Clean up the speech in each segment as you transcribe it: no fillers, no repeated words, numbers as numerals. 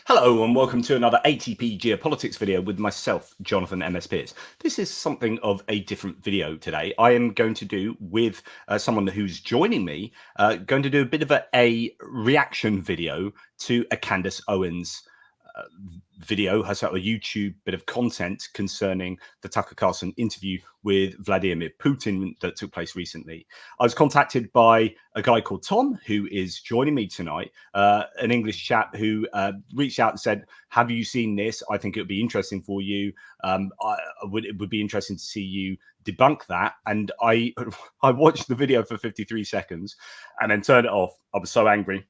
Hello and welcome to another ATP Geopolitics video with myself, Jonathan MS Pearce. This is something of a different video today. I am going to do with someone who's joining me, going to do a bit of a reaction video to a Candace Owens video, a YouTube bit of content concerning the Tucker Carlson interview with Vladimir Putin that took place recently. I was contacted by a guy called Tom, who is joining me tonight, an English chap who reached out and said, have you seen this? I think it would be interesting for you. It would be interesting to see you debunk that. And I watched the video for 53 seconds and then turned it off. I was so angry.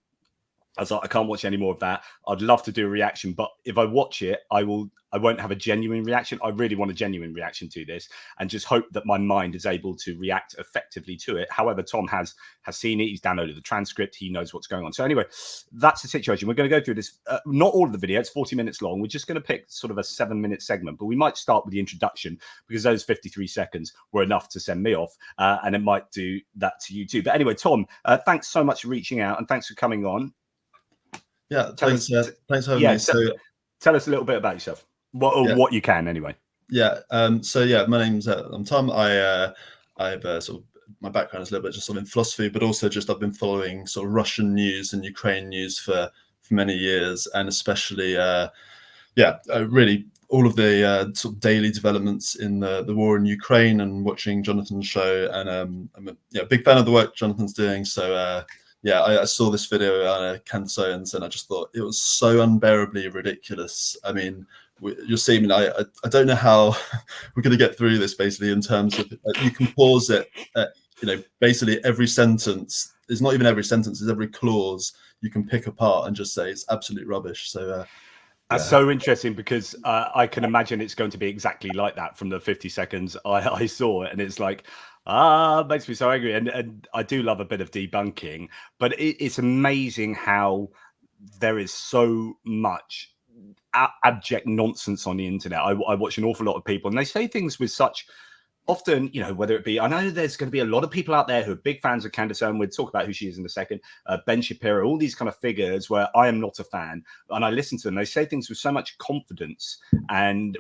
I was like, I can't watch any more of that. I'd love to do a reaction, but if I watch it, I won't have a genuine reaction. I really want a genuine reaction to this and just hope that my mind is able to react effectively to it. However, Tom has seen it. He's downloaded the transcript. He knows what's going on. So anyway, that's the situation. We're going to go through this. Not all of the video. It's 40 minutes long. We're just going to pick sort of a 7-minute segment, but we might start with the introduction because those 53 seconds were enough to send me off, and it might do that to you too. But anyway, Tom, thanks so much for reaching out and thanks for coming on. Yeah, thanks for having me. So, tell us a little bit about yourself, what you can, anyway. Yeah. My name's I'm Tom. I've sort of my background is a little bit just sort of in philosophy, but also just I've been following sort of Russian news and Ukraine news for many years, and especially really all of the sort of daily developments in the war in Ukraine and watching Jonathan's show. And I'm a big fan of the work Jonathan's doing. So. I saw this video on Candace Owens and I just thought it was so unbearably ridiculous. I mean, you'll see. I mean, I don't know how we're going to get through this. Basically, in terms of you can pause it. Basically every sentence. It's not even every sentence. It's every clause you can pick apart and just say it's absolute rubbish. So. That's so interesting because I can imagine it's going to be exactly like that from the 50 seconds I saw it, and it's like. Makes me so angry. And I do love a bit of debunking, but it's amazing how there is so much abject nonsense on the internet. I watch an awful lot of people and they say things with such often, whether it be, I know there's going to be a lot of people out there who are big fans of Candace Owens. We'll talk about who she is in a second. Ben Shapiro, all these kind of figures where I am not a fan. And I listen to them. They say things with so much confidence and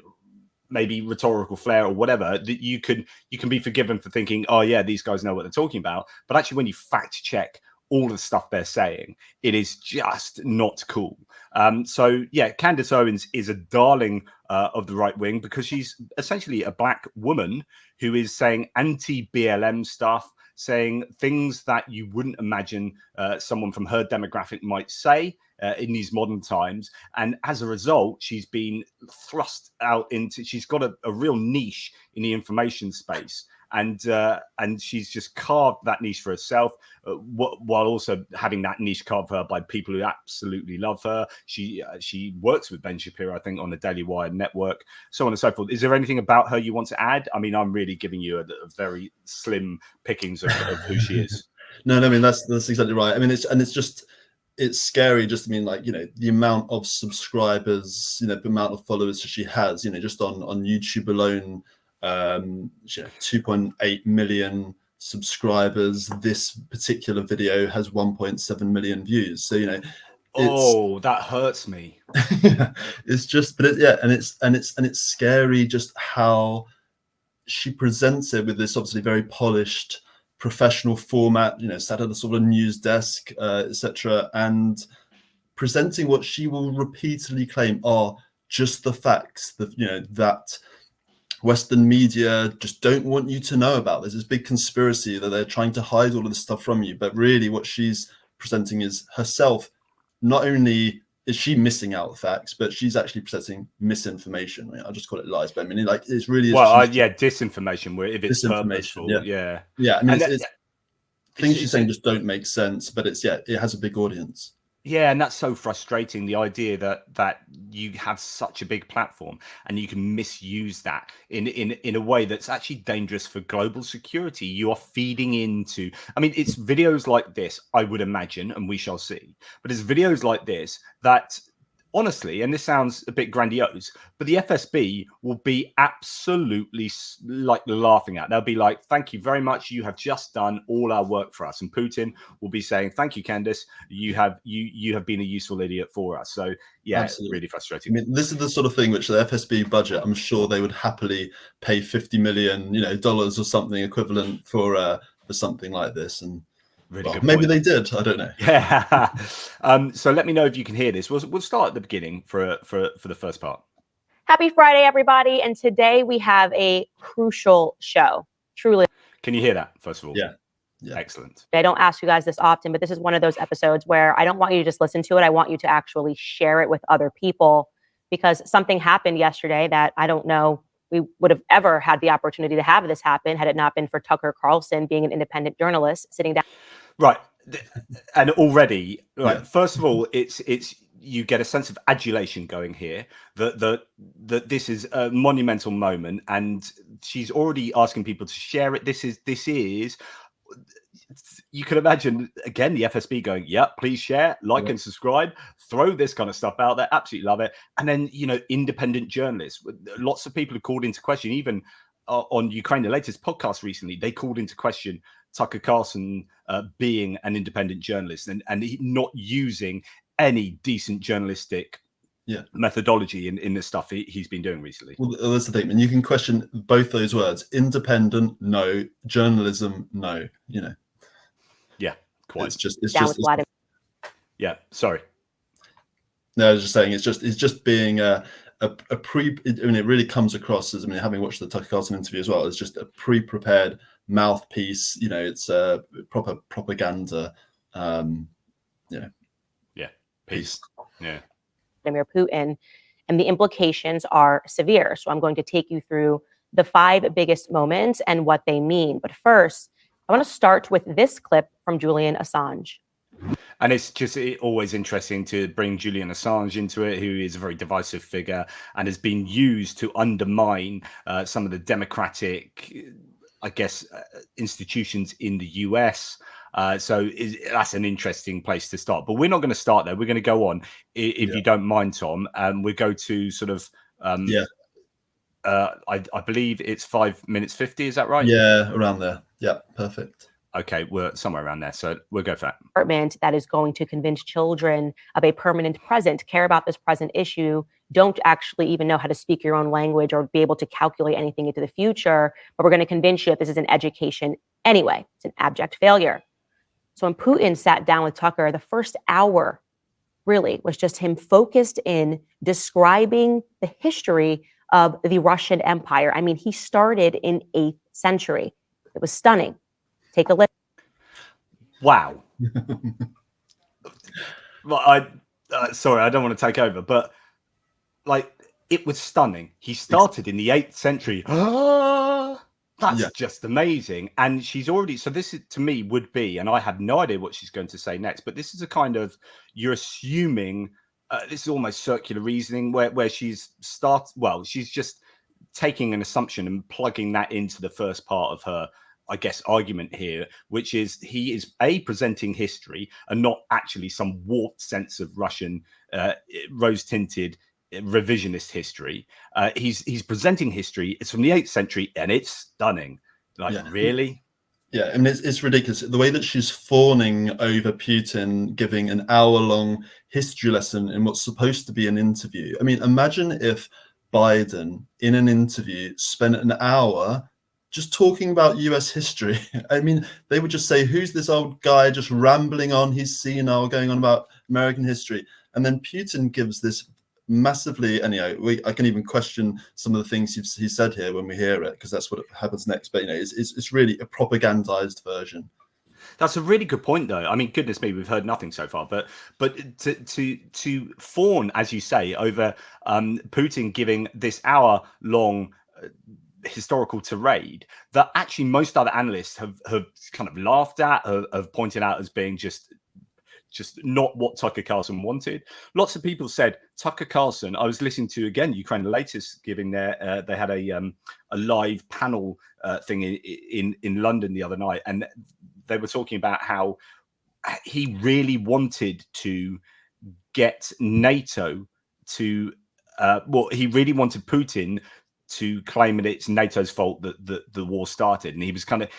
maybe rhetorical flair or whatever that you can be forgiven for thinking, oh yeah, these guys know what they're talking about. But actually, when you fact check all the stuff they're saying, it is just not cool. So yeah, Candace Owens is a darling of the right wing because she's essentially a black woman who is saying anti-BLM stuff, saying things that you wouldn't imagine someone from her demographic might say in these modern times. And as a result, she's been thrust out into, she's got a real niche in the information space. And she's just carved that niche for herself, while also having that niche carved for her by people who absolutely love her. She works with Ben Shapiro, I think, on the Daily Wire network, so on and so forth. Is there anything about her you want to add? I mean, I'm really giving you a very slim pickings of who she is. No, I mean that's exactly right. I mean, it's scary. Just, I mean, like, the amount of subscribers, the amount of followers that she has, just on YouTube alone. 2.8 million subscribers. This particular video has 1.7 million views. So that hurts me. It's just, but it's scary just how she presents it with this obviously very polished professional format. Sat at a sort of news desk, etc., and presenting what she will repeatedly claim are just the facts. That Western media just don't want you to know about. There's this big conspiracy that they're trying to hide all of this stuff from you. But really what she's presenting is herself. Not only is she missing out facts, but she's actually presenting misinformation. I'll just call it lies, but I mean, like, it's really... disinformation, where if it's purposeful. Yeah. I mean, things she's saying just don't make sense, but it has a big audience. Yeah, and that's so frustrating, the idea that you have such a big platform and you can misuse that in a way that's actually dangerous for global security. You are feeding into, I mean, it's videos like this, I would imagine, and we shall see, but it's videos like this that honestly, and this sounds a bit grandiose, but the FSB will be absolutely like laughing at. They'll be like, "Thank you very much. You have just done all our work for us." And Putin will be saying, "Thank you, Candace. You have been a useful idiot for us." So yeah, Absolutely. really frustrating. I mean, this is the sort of thing which the FSB budget, I'm sure they would happily pay $50 million, dollars or something equivalent for something like this. And Really well, good maybe point. they did. I don't know. Yeah. So let me know if you can hear this. We'll start at the beginning for the first part. Happy Friday, everybody. And today we have a crucial show. Truly. Can you hear that, first of all? Yeah. Excellent. I don't ask you guys this often, but this is one of those episodes where I don't want you to just listen to it. I want you to actually share it with other people, because something happened yesterday that I don't know we would have ever had the opportunity to have this happen had it not been for Tucker Carlson being an independent journalist sitting down. Right. And already, right. Yeah. First of all, it's you get a sense of adulation going here that this is a monumental moment, and she's already asking people to share it. This is you can imagine again the FSB going, "Yeah, please share, like, and subscribe, throw this kind of stuff out there." Absolutely love it. And then independent journalists, lots of people have called into question, even on Ukraine the latest podcast recently, they called into question Tucker Carlson being an independent journalist and he not using any decent journalistic methodology in the stuff he's been doing recently. Well, that's the thing, and you can question both those words: independent, no; journalism, no. Yeah, quite. It's just yeah. Sorry. No, I was just saying it's just being a pre. I mean, it really comes across as, having watched the Tucker Carlson interview as well, it's just a pre-prepared mouthpiece. It's a proper propaganda. Yeah. Peace. Yeah. Vladimir Putin, and the implications are severe. So I'm going to take you through the 5 biggest moments and what they mean. But first, I want to start with this clip from Julian Assange. And it's just always interesting to bring Julian Assange into it, who is a very divisive figure and has been used to undermine some of the democratic, I guess, institutions in the US. So that's an interesting place to start. But we're not going to start there. We're going to go on, if you don't mind, Tom. We go to sort of, I believe it's 5 minutes 50. Is that right? Yeah, around there. Yeah, perfect. Okay, we're somewhere around there. So we'll go for that. Department that is going to convince children of a permanent present, care about this present issue, don't actually even know how to speak your own language or be able to calculate anything into the future. But we're going to convince you that this is an education anyway. It's an abject failure. So when Putin sat down with Tucker, the first hour really was just him focused in describing the history of the Russian Empire. I mean, he started in 8th century. It was stunning. Take a listen. Wow. Well, sorry, I don't want to take over, but it was stunning. He started in the 8th century. That's just amazing. And she's already, so this is, to me, would be, and I have no idea what she's going to say next, but this is a kind of, you're assuming, this is almost circular reasoning where she's just taking an assumption and plugging that into the first part of her, I guess, argument here, which is he is presenting history and not actually some warped sense of Russian rose-tinted revisionist history. He's presenting history. It's from the 8th century and it's stunning. Really? Yeah, I mean, it's ridiculous. The way that she's fawning over Putin, giving an hour-long history lesson in what's supposed to be an interview. I mean, imagine if Biden, in an interview, spent an hour just talking about US history. I mean, they would just say, who's this old guy just rambling on? He's senile, going on about American history. And then Putin gives this massively, anyway, I can even question some of the things he said here when we hear it, because that's what happens next. But, it's really a propagandized version. That's a really good point, though. I mean, goodness me, we've heard nothing so far, but to fawn, as you say, over Putin giving this hour-long historical tirade that actually most other analysts have kind of laughed at, have pointed out as being just not what Tucker Carlson wanted. Lots of people said Tucker Carlson. I was listening to again Ukraine the latest giving their they had a live panel thing in London the other night, and they were talking about how he really wanted to get NATO to, well, he really wanted Putin to claim that it's NATO's fault that the war started. And he was kind of,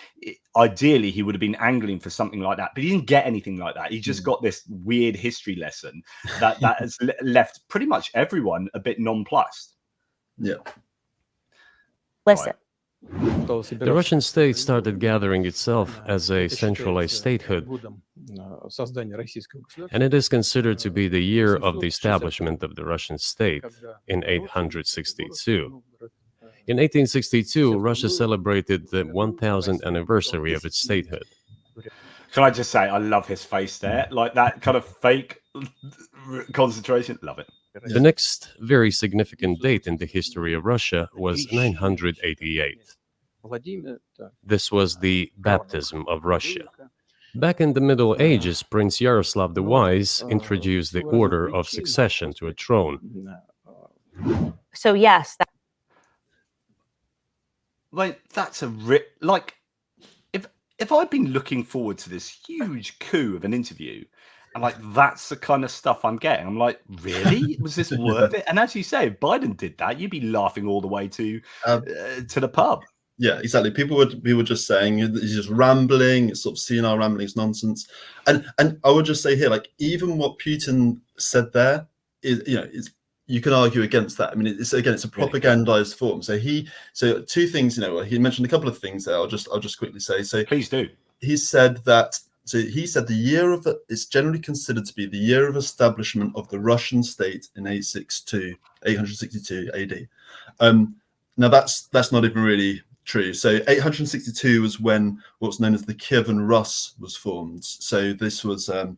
ideally, he would have been angling for something like that, but he didn't get anything like that. He just got this weird history lesson that has left pretty much everyone a bit nonplussed. Yeah. Listen. The Russian state started gathering itself as a centralized statehood, and it is considered to be the year of the establishment of the Russian state in 862. In 1862, Russia celebrated the 1000th anniversary of its statehood. Can I just say, I love his face there, like that kind of fake concentration. Love it. The next very significant date in the history of Russia was 988. This was the baptism of Russia. Back in the Middle Ages, Prince Yaroslav the Wise introduced the order of succession to a throne. So yes, Like that's a like if I'd been looking forward to this huge coup of an interview, and like that's the kind of stuff I'm getting, I'm like, really? Was this worth it? And as you say, if Biden did that, you'd be laughing all the way to the pub. Yeah, exactly. People were just saying he's just rambling, it's sort of senile rambling, it's nonsense. And I would just say here, like even what Putin said there is, you can argue against that. I mean, it's a propagandized form. So two things, he mentioned a couple of things there. I'll just quickly say. So please do. He said the year of it's generally considered to be the year of establishment of the Russian state in 862 AD. Now that's not even really true. So 862 was when what's known as the Kievan Rus was formed. So this was it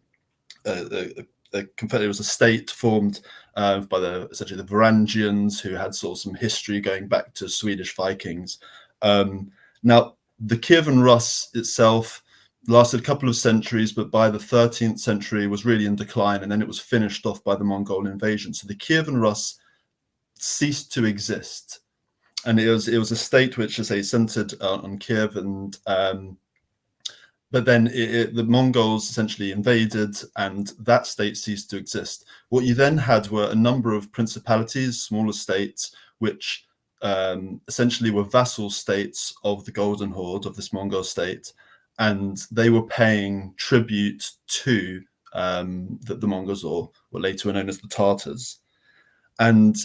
was a state formed by essentially the Varangians, who had sort of some history going back to Swedish Vikings. Now the Kievan Rus itself lasted a couple of centuries, but by the 13th century was really in decline, and then it was finished off by the Mongol invasion. So the Kievan Rus ceased to exist. And it was a state which, as I say, centered on Kiev, and but then the Mongols essentially invaded, and that state ceased to exist. What you then had were a number of principalities, smaller states, which essentially were vassal states of the Golden Horde, of this Mongol state, and they were paying tribute to the Mongols, or what later were known as the Tartars. And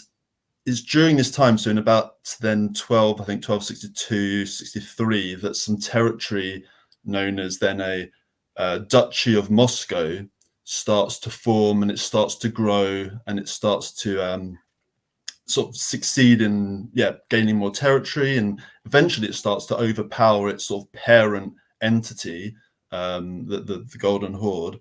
it's during this time, so in about then 1262, 63, that some territory known as then a Duchy of Moscow starts to form, and it starts to grow, and it starts to sort of succeed in gaining more territory, and eventually it starts to overpower its sort of parent entity, the Golden Horde.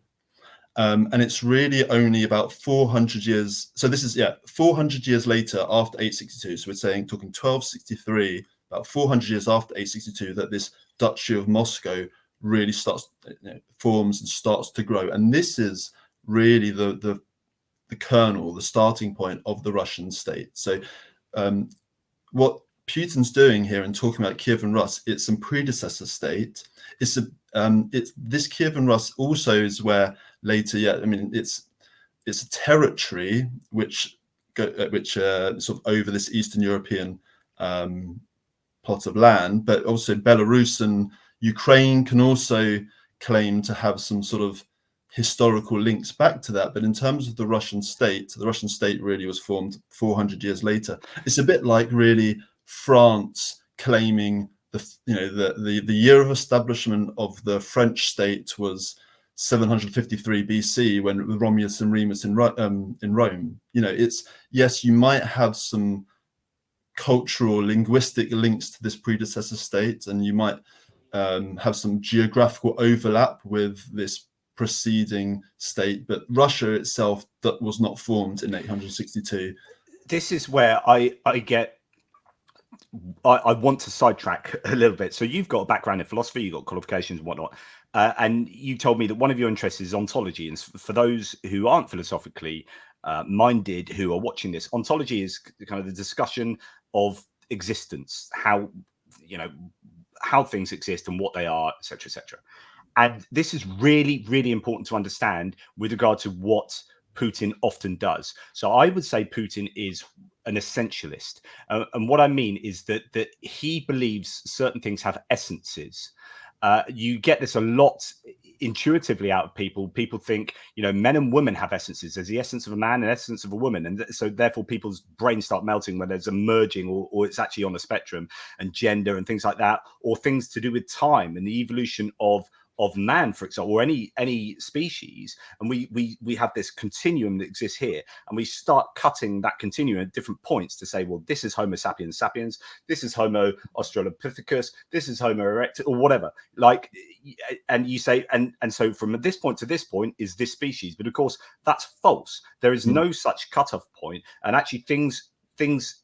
And it's really only about 400 years. So this is 400 years later, after 862. So we're talking 1263, about 400 years after 862, that this Duchy of Moscow really forms and starts to grow. And this is really the kernel, the starting point of the Russian state. So what Putin's doing here and talking about Kievan Rus, it's some predecessor state. It's this Kievan Rus also is where later, it's a territory which sort of over this Eastern European plot of land, but also Belarus and Ukraine can also claim to have some sort of historical links back to that. But in terms of the Russian state really was formed 400 years later. It's a bit like really France claiming the year of establishment of the French state was 753 BC, when Romulus and Remus in Rome. It's, yes, you might have some cultural, linguistic links to this predecessor state, and you might have some geographical overlap with this preceding state, but Russia itself that was not formed in 862. This is where I want to sidetrack a little bit. So you've got a background in philosophy, you've got qualifications and whatnot, and you told me that one of your interests is ontology. And for those who aren't philosophically minded who are watching this, ontology is kind of the discussion of existence, how things exist and what they are, etc., etc. And this is really, really important to understand with regard to what Putin often does. So I would say Putin is an essentialist. And what I mean is that he believes certain things have essences. You get this a lot intuitively out of people. People think, you know, men and women have essences. There's the essence of a man and essence of a woman. And so therefore people's brains start melting when there's a merging, or it's actually on a spectrum, and gender and things like that, or things to do with time and the evolution of man, for example, or any species. And we have this continuum that exists here, and we start cutting that continuum at different points to say, well, this is Homo sapiens sapiens, this is Homo australopithecus, this is Homo erectus, or whatever. Like, and you say, and so from this point to this point is this species. But of course, that's false. There is no such cutoff point, and actually things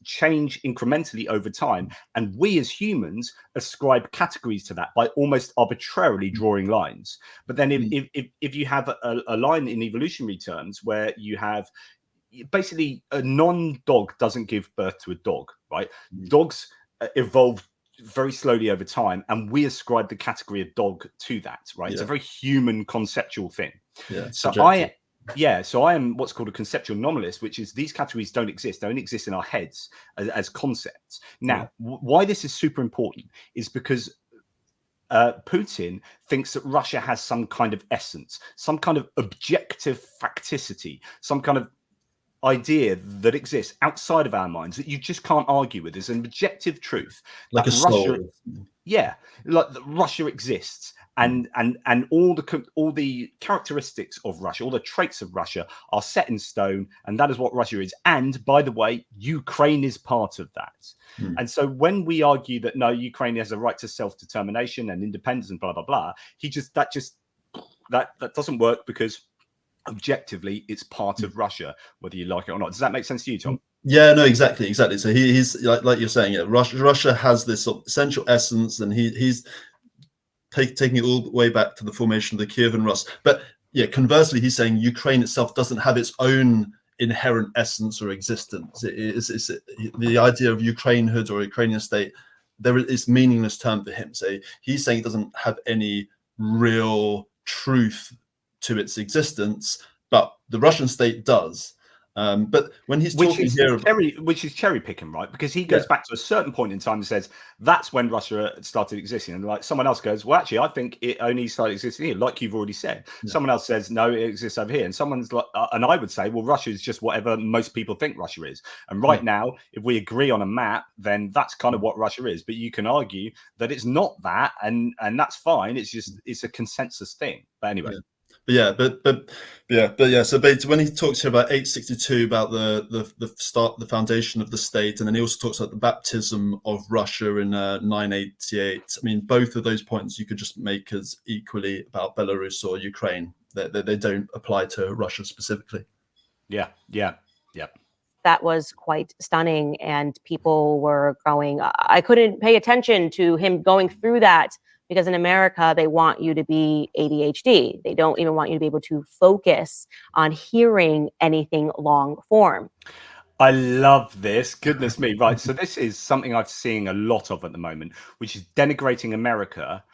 change incrementally over time, and we as humans ascribe categories to that by almost arbitrarily drawing lines. But then if you have a line in evolutionary terms where you have basically a non-dog doesn't give birth to a dog, right? Dogs evolve very slowly over time, and we ascribe the category of dog to that, right? It's a very human conceptual thing. So I am what's called a conceptual nominalist, which is these categories don't exist. They only exist in our heads as concepts. Now, why this is super important is because Putin thinks that Russia has some kind of essence, some kind of objective facticity, some kind of idea that exists outside of our minds that you just can't argue with. There's an objective truth, like a soul. Like that Russia exists. And all the characteristics of Russia, all the traits of Russia are set in stone, and that is what Russia is. And by the way, Ukraine is part of that. And so when we argue that no, Ukraine has a right to self-determination and independence and blah blah blah, that doesn't work, because objectively it's part of Russia, whether you like it or not. Does that make sense to you, Tom? Yeah, no, exactly. So he's like you're saying, Russia has this sort of essential essence, and he's taking it all the way back to the formation of the Kievan Rus. But conversely, he's saying Ukraine itself doesn't have its own inherent essence or existence. It's the idea of Ukrainehood or Ukrainian state. There is meaningless term for him. So he's saying it doesn't have any real truth to its existence, but the Russian state does. But when he's talking here, which is cherry picking, right? Because he goes back to a certain point in time and says that's when Russia started existing, and like someone else goes, well, actually, I think it only started existing here, like you've already said. Someone else says no, it exists over here, and someone's like, and I would say, well, Russia is just whatever most people think Russia is. And right now, if we agree on a map, then that's kind of what Russia is. But you can argue that it's not that, and that's fine. It's a consensus thing. But anyway. So basically, when he talks here about 862, about the foundation of the state, and then he also talks about the baptism of Russia in 988. I mean, both of those points you could just make as equally about Belarus or Ukraine. They don't apply to Russia specifically. Yeah. That was quite stunning, and people were going, I couldn't pay attention to him going through that, because in America, they want you to be ADHD. They don't even want you to be able to focus on hearing anything long form. I love this. Goodness me. Right. So this is something I've seen a lot of at the moment, which is denigrating America.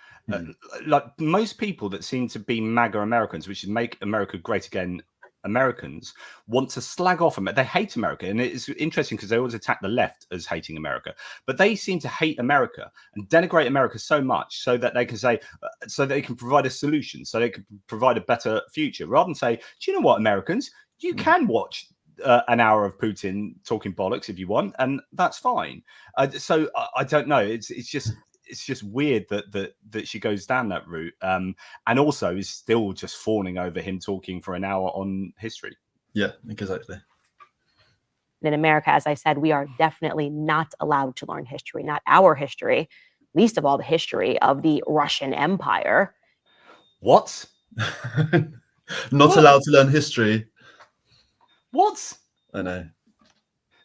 Like most people that seem to be MAGA Americans, which is Make America Great Again Americans, want to slag off America. They hate America. And it's interesting because they always attack the left as hating America. But they seem to hate America and denigrate America so much so that they can say, so they can provide a solution, so they can provide a better future, rather than say, do you know what, Americans, you can watch an hour of Putin talking bollocks if you want, and that's fine. So I don't know. It's just weird that she goes down that route, and also is still just fawning over him talking for an hour on history. Yeah, exactly. In America, as I said, we are definitely not allowed to learn history, not our history, least of all the history of the Russian Empire. What? Not allowed to learn history. What? I know.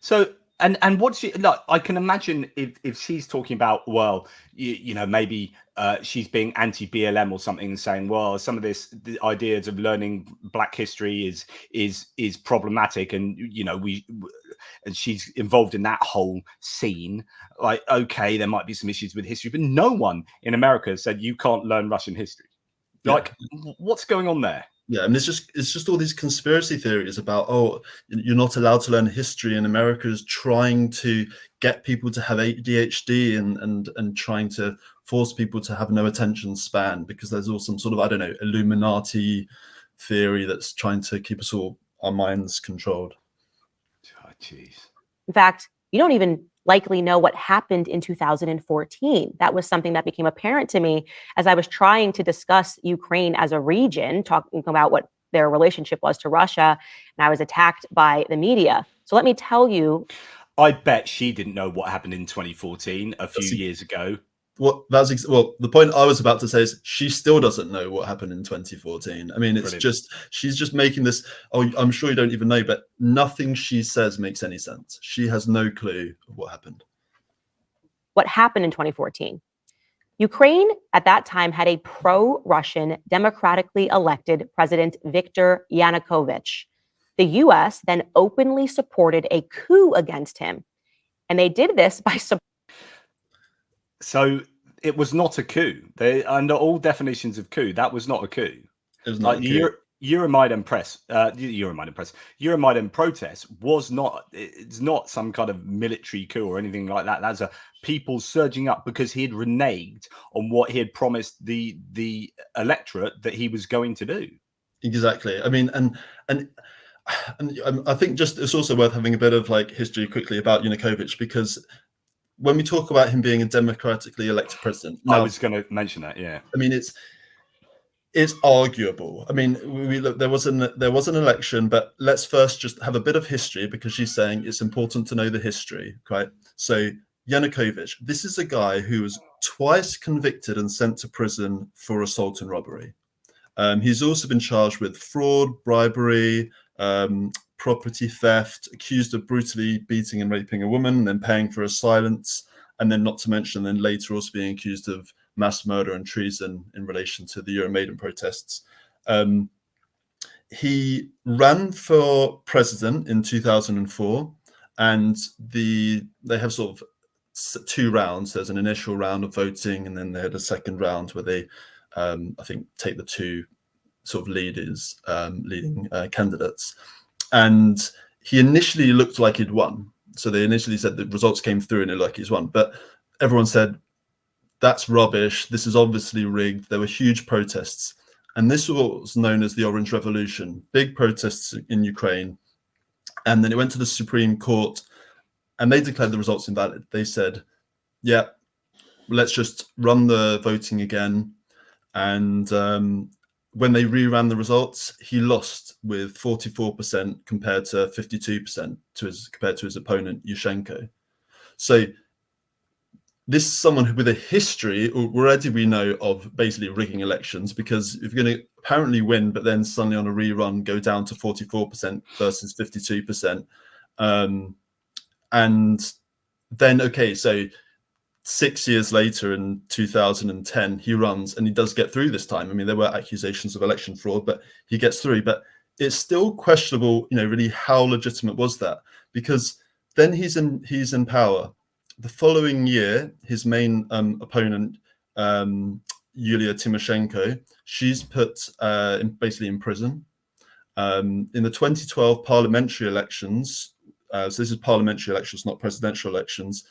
So, and what's she like? I can imagine if she's talking about, well, you know, maybe she's being anti-BLM or something, and saying, well, some of the ideas of learning Black history is problematic, and you know, and she's involved in that whole scene. Like, okay, there might be some issues with history, but no one in America said you can't learn Russian history. Like, what's going on there? Yeah, and it's just all these conspiracy theories about, oh, you're not allowed to learn history, and America is trying to get people to have ADHD and trying to force people to have no attention span because there's all some sort of, I don't know, Illuminati theory that's trying to keep us all, our minds controlled. Oh, jeez. In fact, you don't even likely know what happened in 2014. That was something that became apparent to me as I was trying to discuss Ukraine as a region, talking about what their relationship was to Russia, and I was attacked by the media. So let me tell you. I bet she didn't know what happened in 2014, a few years ago. Well, the point I was about to say is she still doesn't know what happened in 2014. I mean, it's Brilliant. she's just making this, oh, I'm sure you don't even know, but nothing she says makes any sense. She has no clue of what happened. What happened in 2014? Ukraine at that time had a pro-Russian, democratically elected President Viktor Yanukovych. The US then openly supported a coup against him. And they did this by So it was not a coup. Under all definitions of coup, that was not a coup. It was not a coup. Euromaidan protest was not. It's not some kind of military coup or anything like that. That's a people surging up because he had reneged on what he had promised the electorate that he was going to do. Exactly. I mean, and I think just it's also worth having a bit of like history quickly about Yanukovych, because when we talk about him being a democratically elected president, I was going to mention that. Yeah. I mean, it's arguable. I mean, look, there was an election, but let's first just have a bit of history, because she's saying it's important to know the history, right? So Yanukovych, this is a guy who was twice convicted and sent to prison for assault and robbery. He's also been charged with fraud, bribery, property theft, accused of brutally beating and raping a woman and then paying for her silence, and then not to mention then later also being accused of mass murder and treason in relation to the Euromaidan protests. He ran for president in 2004, and they have sort of two rounds. There's an initial round of voting, and then they had a second round where they, I think, take the two sort of leading candidates. And he initially looked like he'd won. So they initially said the results came through and it looked like he's won. But everyone said, that's rubbish. This is obviously rigged. There were huge protests. And this was known as the Orange Revolution, big protests in Ukraine. And then it went to the Supreme Court and they declared the results invalid. They said, yeah, let's just run the voting again. And when they reran the results, he lost with 44% compared to 52% compared to his opponent, Yushchenko. So this is someone with a history already, we know, of basically rigging elections, because if you're going to apparently win, but then suddenly on a rerun go down to 44% versus 52%. And then, okay, so 6 years later in 2010, he runs and he does get through this time. I mean, there were accusations of election fraud, but he gets through. But it's still questionable, really, how legitimate was that? Because then he's in power. The following year, his main opponent, Yulia Tymoshenko, she's put basically in prison. In the 2012 parliamentary elections, so this is parliamentary elections, not presidential elections,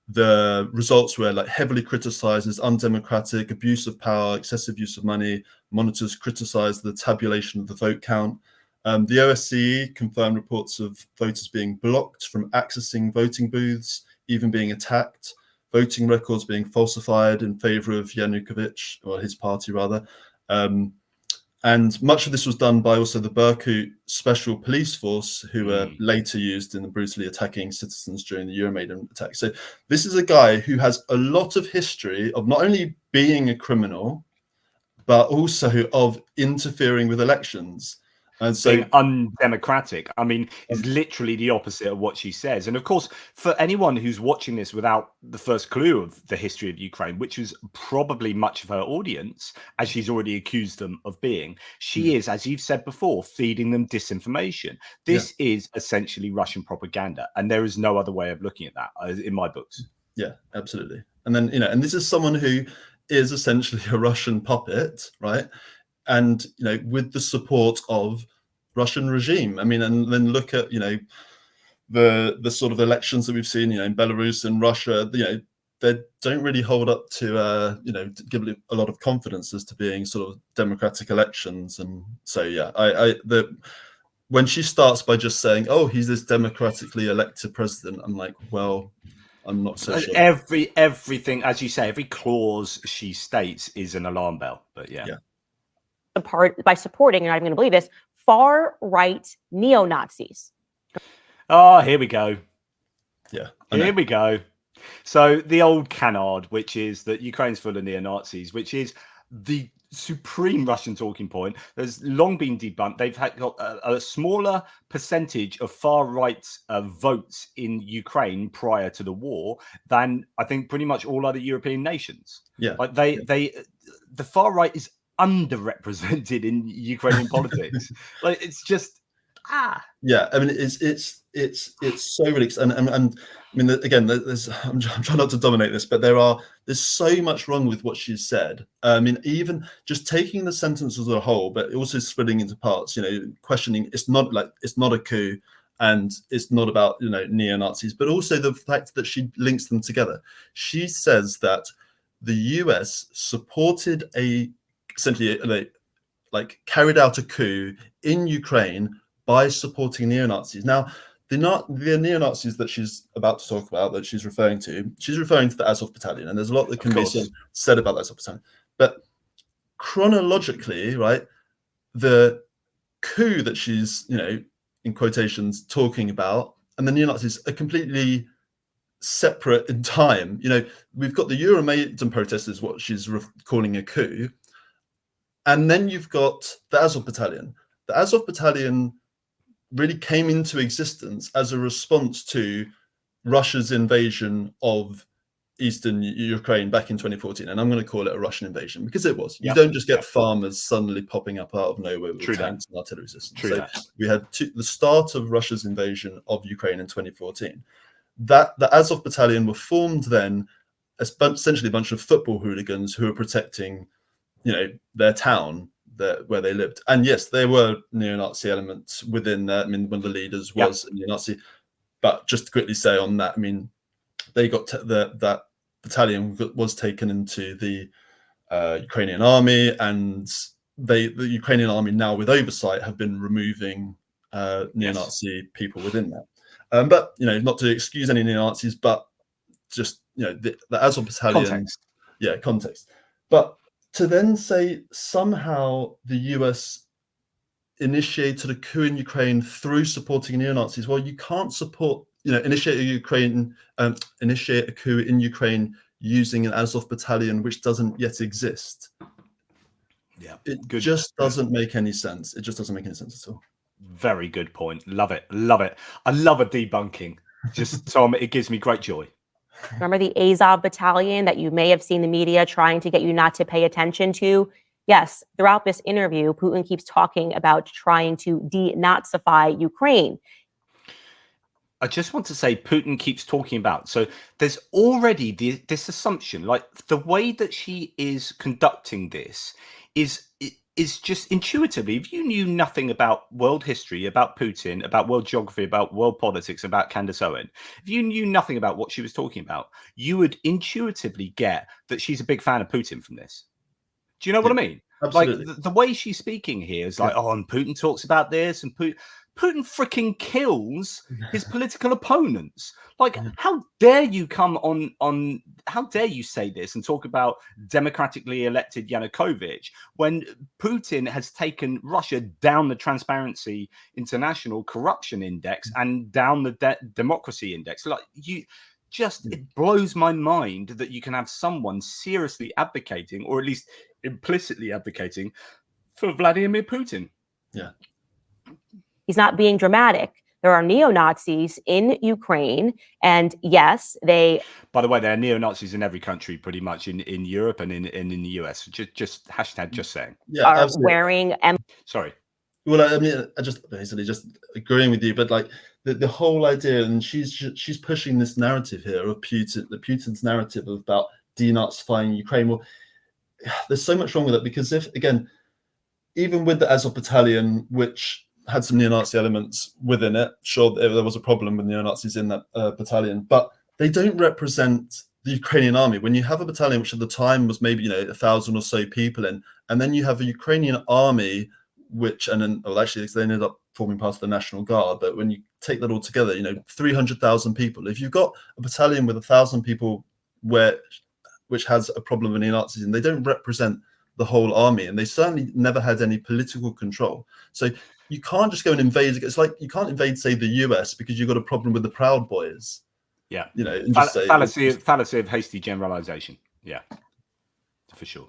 the results were like heavily criticized as undemocratic, abuse of power, excessive use of money. Monitors criticized the tabulation of the vote count. The OSCE confirmed reports of voters being blocked from accessing voting booths, even being attacked, voting records being falsified in favor of Yanukovych, or his party rather. And much of this was done by also the Berkut Special Police Force, who were later used in the brutally attacking citizens during the Euromaidan attack. So this is a guy who has a lot of history of not only being a criminal, but also of interfering with elections. And so being undemocratic, I mean, is literally the opposite of what she says. And of course, for anyone who's watching this without the first clue of the history of Ukraine, which was probably much of her audience, as she's already accused them of being, she is, as you've said before, feeding them disinformation. This is essentially Russian propaganda, and there is no other way of looking at that in my books. Yeah, absolutely. And then, and this is someone who is essentially a Russian puppet, right? and with the support of Russian regime. I mean, and then look at the sort of elections that we've seen, in Belarus and Russia. They don't really hold up to give a lot of confidence as to being sort of democratic elections. And so when she starts by just saying, "Oh, he's this democratically elected president," I'm like, well, I'm not so sure. Everything, as you say, every clause she states is an alarm bell. But yeah. By supporting, and I'm not even going to believe this, far-right neo-Nazis. Oh, here we go. Yeah. Here we go. So the old canard, which is that Ukraine's full of neo-Nazis, which is the supreme Russian talking point, there's long been debunked. They've got a smaller percentage of far-right votes in Ukraine prior to the war than I think pretty much all other European nations. Yeah. Like the far-right is underrepresented in Ukrainian politics. Like it's just yeah. I mean, it's so ridiculous, and I mean, again, I'm trying not to dominate this, but there's so much wrong with what she's said. I mean, even just taking the sentence as a whole, but also splitting into parts. Questioning it's not a coup, and it's not about neo-Nazis, but also the fact that she links them together. She says that the US supported essentially carried out a coup in Ukraine by supporting neo-Nazis. Now, the neo-Nazis that she's about to talk about, that she's referring to the Azov Battalion, and there's a lot that can be said about the Azov Battalion. But chronologically, right, the coup that she's, in quotations, talking about, and the neo-Nazis are completely separate in time. We've got the Euromaidan protest is what she's calling a coup, and then you've got the Azov Battalion. The Azov Battalion really came into existence as a response to Russia's invasion of eastern Ukraine back in 2014, and I'm going to call it a Russian invasion because it was. You don't just get farmers suddenly popping up out of nowhere with tanks and artillery systems. We had the start of Russia's invasion of Ukraine in 2014. That the Azov Battalion were formed then, essentially a bunch of football hooligans who were protecting, their town, where they lived. And yes, there were neo-Nazi elements within that. I mean, one of the leaders was a neo-Nazi. But just to quickly say on that, I mean, they got that battalion was taken into the Ukrainian army, and the Ukrainian army now, with oversight, have been removing neo-Nazi people within that. But not to excuse any neo-Nazis, but just the Azov Battalion, context. But to then say somehow the US initiated a coup in Ukraine through supporting neo-Nazis, well, you can't initiate a coup in Ukraine using an Azov Battalion which doesn't yet exist. Yeah, it just doesn't make any sense. It just doesn't make any sense at all. Very good point. Love it. I love a debunking. Just Tom, it gives me great joy. Remember the Azov Battalion that you may have seen the media trying to get you not to pay attention to? Yes, throughout this interview, Putin keeps talking about trying to denazify Ukraine. I just want to say Putin keeps talking about. So there's already this assumption, like the way that she is conducting this is just intuitively, if you knew nothing about world history, about Putin, about world geography, about world politics, about Candace Owens, if you knew nothing about what she was talking about, you would intuitively get that she's a big fan of Putin from this. Do you know what I mean? Absolutely. Like the way she's speaking here is like, oh, and Putin talks about this, and Putin freaking kills his political opponents. Like, how dare you come on? How dare you say this and talk about democratically elected Yanukovych when Putin has taken Russia down the Transparency International corruption index and down the democracy index? Like, it blows my mind that you can have someone seriously advocating, or at least implicitly advocating, for Vladimir Putin. Yeah. He's not being dramatic. There are neo-Nazis in Ukraine, and yes, they... By the way, there are neo-Nazis in every country, pretty much, in Europe and in the US. Just hashtag just saying. Yeah, are absolutely. wearing... Sorry. Well, I mean, I just basically just agreeing with you, but like the whole idea, and she's pushing this narrative here of Putin's narrative about denazifying Ukraine. Well, there's so much wrong with it, because if, again, even with the Azov battalion, which had some neo-Nazi elements within it, sure, there was a problem with neo-Nazis in that battalion, but they don't represent the Ukrainian army. When you have a battalion, which at the time was maybe 1,000 or so people in, and then you have a Ukrainian army, which, and then, well, actually they ended up forming part of the National Guard, but when you take that all together, 300,000 people. If you've got a battalion with 1,000 people which has a problem with neo-Nazis, and they don't represent the whole army, and they certainly never had any political control. So you can't just go and invade. It's like you can't invade, say, the US because you've got a problem with the Proud Boys. Yeah, and just say, fallacy of hasty generalization. Yeah, for sure.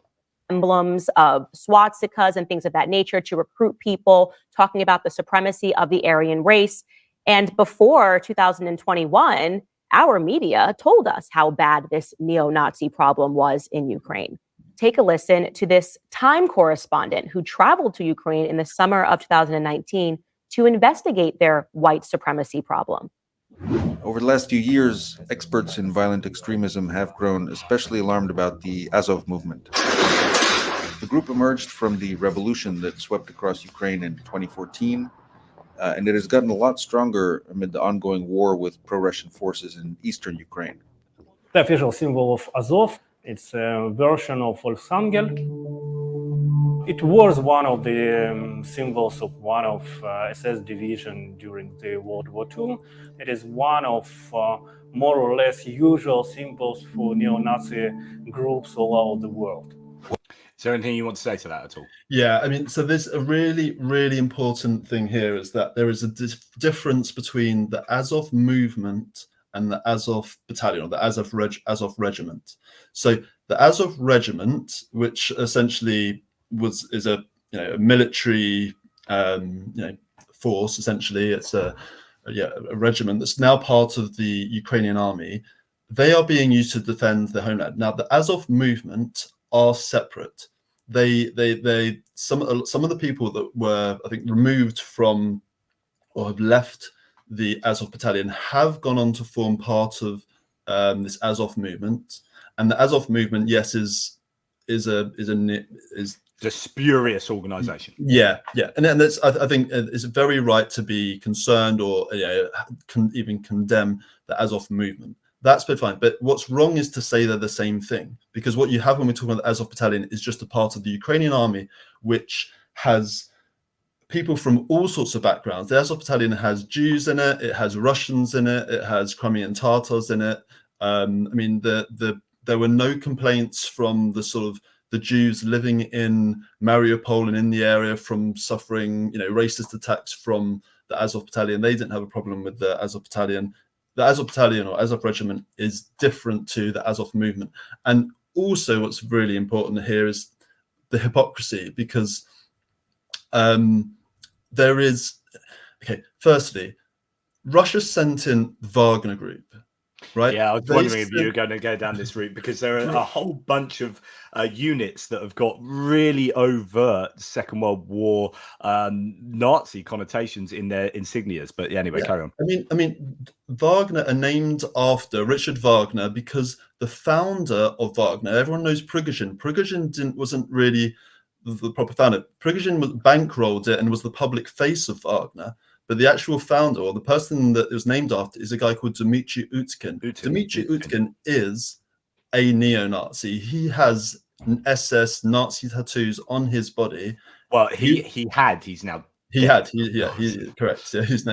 Emblems of swastikas and things of that nature to recruit people, talking about the supremacy of the Aryan race. And before 2021, our media told us how bad this neo-Nazi problem was in Ukraine. Take a listen to this Time correspondent who traveled to Ukraine in the summer of 2019 to investigate their white supremacy problem. Over the last few years, experts in violent extremism have grown especially alarmed about the Azov movement. The group emerged from the revolution that swept across Ukraine in 2014, and it has gotten a lot stronger amid the ongoing war with pro-Russian forces in eastern Ukraine. The official symbol of Azov, it's a version of Volksangel. It was one of the symbols of one of SS division during the World War II. It is one of more or less usual symbols for neo-Nazi groups all over the world. Is there anything you want to say to that at all? Yeah, I mean, so there's a really, really important thing here is that there is a difference between the Azov movement and the Azov battalion, or the Azov regiment. So the Azov regiment, which essentially is a military force, essentially, it's a regiment that's now part of the Ukrainian army. They are being used to defend their homeland. Now, the Azov movement are separate. Some of the people that were, I think, removed from or have left the Azov battalion have gone on to form part of this Azov movement, and the Azov movement, yes, is a spurious organization. Yeah, and that's, I think it's very right to be concerned or even condemn the Azov movement. That's fine, but what's wrong is to say they're the same thing, because what you have when we're talking about the Azov battalion is just a part of the Ukrainian army, which has people from all sorts of backgrounds. The Azov battalion has Jews in it, it has Russians in it, it has Crimean Tatars in it. I mean, there were no complaints from the Jews living in Mariupol and in the area from suffering, racist attacks from the Azov battalion. They didn't have a problem with the Azov battalion. The Azov battalion or Azov regiment is different to the Azov movement. And also what's really important here is the hypocrisy, because there is, firstly, Russia sent in Wagner Group, right? Yeah, I was wondering if you were going to go down this route, because there are a whole bunch of units that have got really overt Second World War Nazi connotations in their insignias. But anyway, carry on. I mean, Wagner are named after Richard Wagner because the founder of Wagner, everyone knows Prigozhin. Prigozhin wasn't really the proper founder. Prigozhin bankrolled it and was the public face of Wagner. But the actual founder, or the person that it was named after, is a guy called Dmitry Utkin. Dmitry Utkin is a neo-Nazi. He has SS Nazi tattoos on his body. Well, he's now. Correct. Yeah,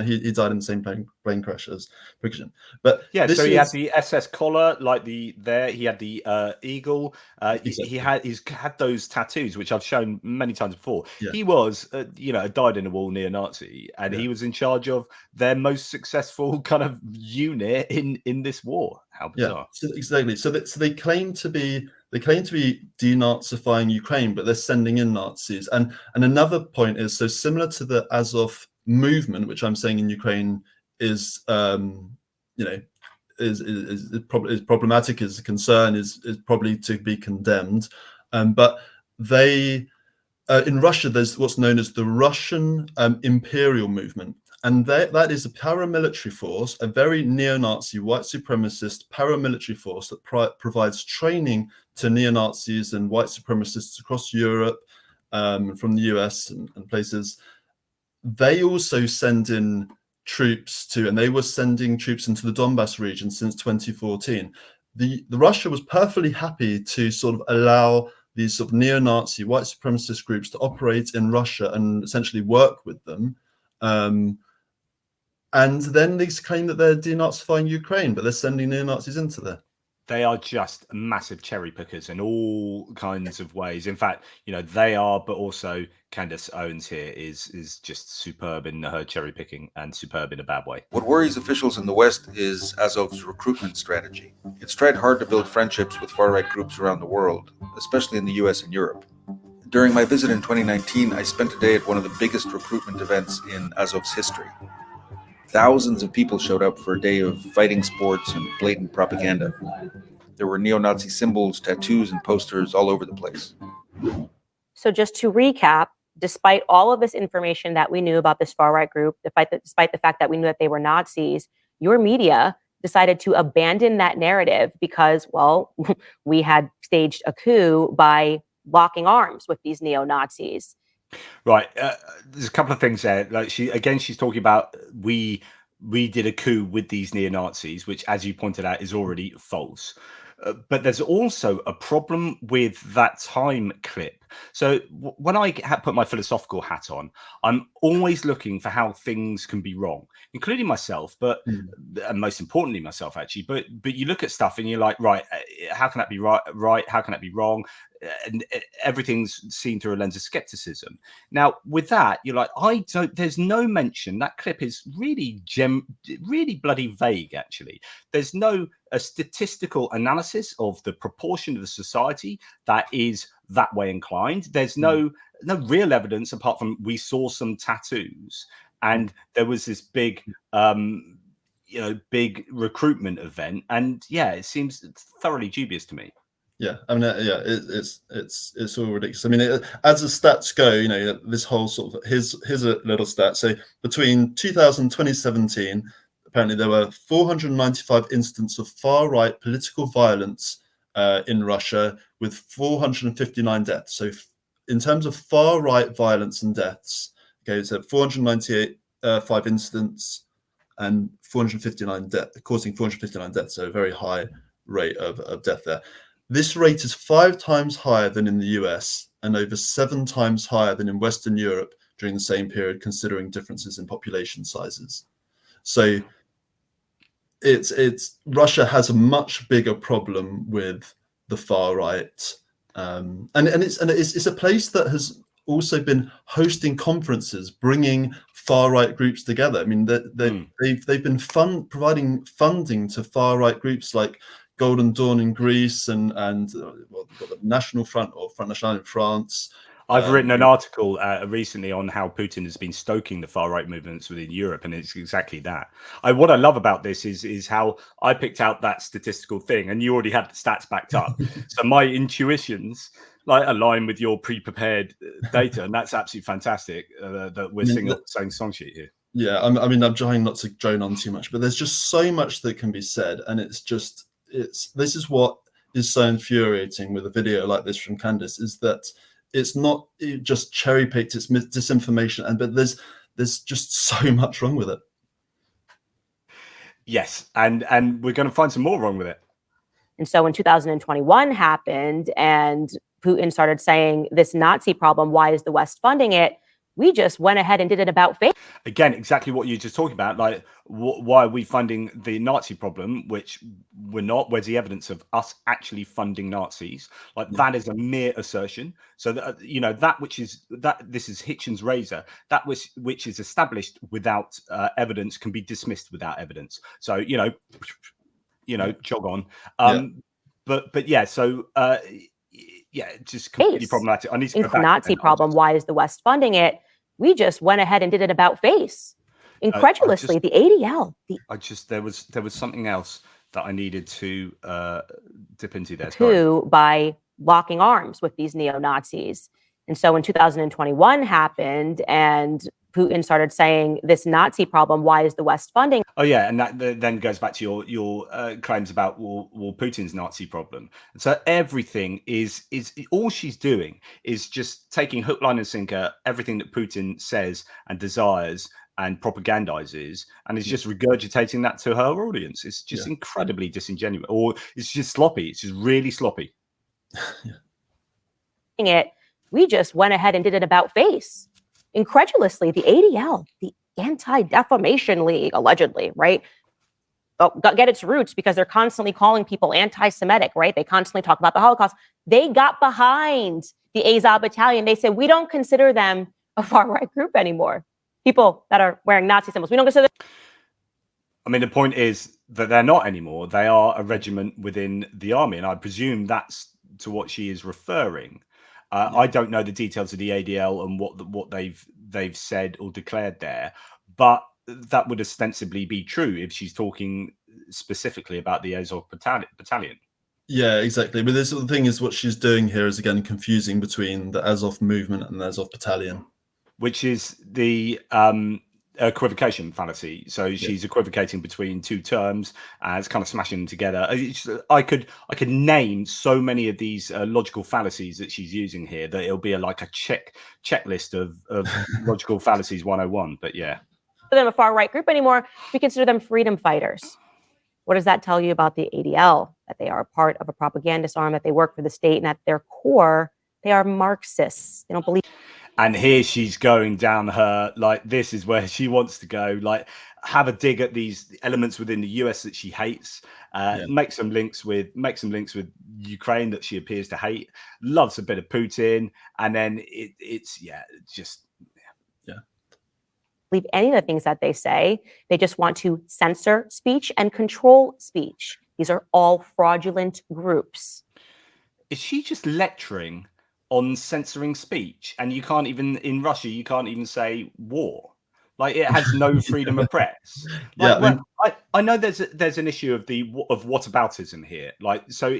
he died in the same plane crash as Prigozhin. But yeah, so he had the SS collar, like he had the eagle. Exactly. He's had those tattoos, which I've shown many times before. Yeah. He was, a dyed-in-the-wall neo-Nazi, and he was in charge of their most successful kind of unit in this war. How bizarre! Yeah, exactly. So they claim to be denazifying Ukraine, but they're sending in Nazis. And another point is, so similar to the Azov movement, which I'm saying in Ukraine is problematic, is a concern, is probably to be condemned. But they in Russia, there's what's known as the Russian Imperial Movement. And that is a paramilitary force, a very neo-Nazi, white supremacist paramilitary force that provides training to neo-Nazis and white supremacists across Europe. from the US and places, they also send in troops to, and they were sending troops into the Donbass region since 2014. The Russia was perfectly happy to sort of allow these sort of neo-Nazi white supremacist groups to operate in Russia and essentially work with them. And then they claim that they're denazifying Ukraine, but they're sending neo-Nazis into there. They are just massive cherry pickers in all kinds of ways. In fact, they are, but also Candace Owens here is just superb in her cherry picking, and superb in a bad way. What worries officials in the West is Azov's recruitment strategy. It's tried hard to build friendships with far-right groups around the world, especially in the US and Europe. During my visit in 2019, I spent a day at one of the biggest recruitment events in Azov's history. Thousands of people showed up for a day of fighting sports and blatant propaganda. There were neo-Nazi symbols, tattoos, and posters all over the place. So just to recap, despite all of this information that we knew about this far-right group, despite the fact that we knew that they were Nazis, your media decided to abandon that narrative because, well, we had staged a coup by locking arms with these neo-Nazis. Right. There's a couple of things there. Like she's talking about we did a coup with these neo-Nazis, which, as you pointed out, is already false. But there's also a problem with that time clip. So when I put my philosophical hat on, I'm always looking for how things can be wrong, including myself, but and most importantly myself, actually. But you look at stuff and you're like, right, how can that be right? How can that be wrong? And everything's seen through a lens of skepticism. Now, with that, you're like, there's no mention. That clip is really bloody vague, actually. There's no statistical analysis of the proportion of the society that is that way inclined. There's no real evidence apart from we saw some tattoos and there was this big big recruitment event, and it seems thoroughly dubious to me. Yeah, I mean, it's all ridiculous. I mean, as the stats go, this whole sort of here's a little stat. So between 2000 and 2017, apparently there were 495 incidents of far-right political violence in Russia, with 459 deaths. So in terms of far-right violence and deaths, okay, so 495 incidents and 459 deaths, causing 459 deaths. So a very high rate of death there. This rate is 5 times higher than in the US and over 7 times higher than in Western Europe during the same period, considering differences in population sizes. So it's Russia has a much bigger problem with the far right, and it's a place that has also been hosting conferences, bringing far right groups together. I mean, they've been providing funding to far right groups like Golden Dawn in Greece and we've got the National Front or Front National in France. I've written an article recently on how Putin has been stoking the far-right movements within Europe, and it's exactly that. What I love about this is how I picked out that statistical thing, and you already had the stats backed up. So my intuitions align with your pre-prepared data, and that's absolutely fantastic that we're singing the same song sheet here. Yeah, I mean, I'm trying not to drone on too much, but there's just so much that can be said, and this is what is so infuriating with a video like this from Candace, is that it's not just cherry picked, it's disinformation, but there's just so much wrong with it. Yes, and we're going to find some more wrong with it. And so when 2021 happened and Putin started saying this Nazi problem, why is the West funding it? We just went ahead and did it about face. Again, exactly what you're just talking about. Like, why are we funding the Nazi problem, which we're not? Where's the evidence of us actually funding Nazis? Like, that is a mere assertion. So that this is Hitchens' razor. That which is established without evidence can be dismissed without evidence. So jog on. But yeah. So it's just completely problematic. I need to go back. Nazi problem. Why is the West funding it? We just went ahead and did it about face. Incredulously, the ADL. There was something else that I needed to dip into there. Coup by locking arms with these neo-Nazis. And so when 2021 happened and Putin started saying this Nazi problem, why is the West funding? Oh yeah, and that then goes back to your claims about Putin's Nazi problem. And so everything is all she's doing is just taking hook, line, and sinker everything that Putin says and desires and propagandizes, and is just regurgitating that to her audience. It's just incredibly disingenuous, or it's just sloppy. It's just really sloppy. We just went ahead and did it about face. Incredulously, the ADL, the Anti-Defamation League, allegedly, right? Get its roots because they're constantly calling people anti-Semitic, right? They constantly talk about the Holocaust. They got behind the Azov Battalion. They said, we don't consider them a far-right group anymore. People that are wearing Nazi symbols, we don't consider them. I mean, the point is that they're not anymore. They are a regiment within the army, and I presume that's to what she is referring. I don't know the details of the ADL and what they've said or declared there, but that would ostensibly be true if she's talking specifically about the Azov battalion. Yeah, exactly. But this the thing is, what she's doing here is again confusing between the Azov movement and the Azov battalion, which is the equivocation fallacy. So she's equivocating between two terms and it's kind of smashing them together. I could name so many of these logical fallacies that she's using here that it'll be like a checklist of logical fallacies 101. But yeah, them a far right group anymore. We consider them freedom fighters. What does that tell you about the ADL? That they are a part of a propagandist arm, that they work for the state, and at their core, they are Marxists. They don't believe. And here she's going down her, like, this is where she wants to go, like, have a dig at these elements within the US that she hates, make some links with Ukraine that she appears to hate, loves a bit of Putin, and then it's believe any of the things that they say. They just want to censor speech and control speech. These are all fraudulent groups. Is she just lecturing on censoring speech? And you can't even, in Russia, you can't even say war. Like, it has no freedom of press. Like, I know there's an issue of whataboutism here. Like, so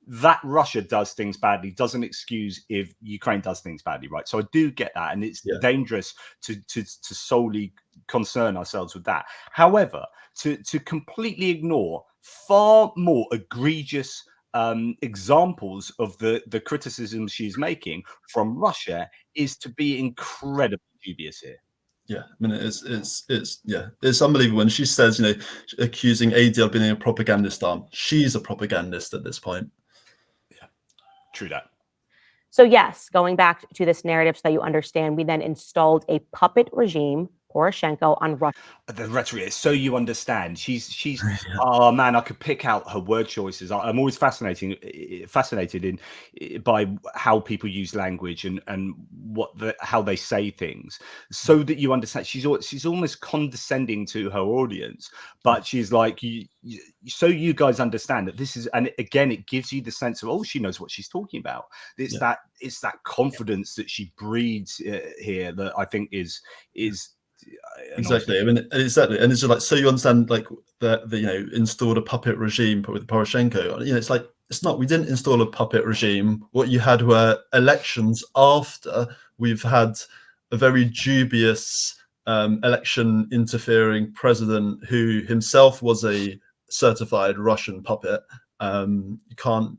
that Russia does things badly doesn't excuse if Ukraine does things badly, right? So I do get that, and it's dangerous to solely concern ourselves with that. However, to completely ignore far more egregious examples of the criticism she's making from Russia is to be incredibly dubious here. Yeah, I mean, it's unbelievable when she says, accusing ADL of being a propagandist arm. She's a propagandist at this point. Yeah, true that. So yes, going back to this narrative so that you understand, we then installed a puppet regime, Poroshenko, on Russia. The rhetoric, so you understand. She's oh man, I could pick out her word choices. I'm always fascinated by how people use language and how they say things, so that you understand. She's almost condescending to her audience, but she's like, so you guys understand that this is, and again, it gives you the sense of, oh, she knows what she's talking about. It's that confidence that she breeds here that I think is exactly. I mean, exactly, and it's just like, so you understand, like, the installed a puppet regime with Poroshenko. It's like, it's not. We didn't install a puppet regime. What you had were elections after we've had a very dubious election interfering president who himself was a certified Russian puppet. You can't.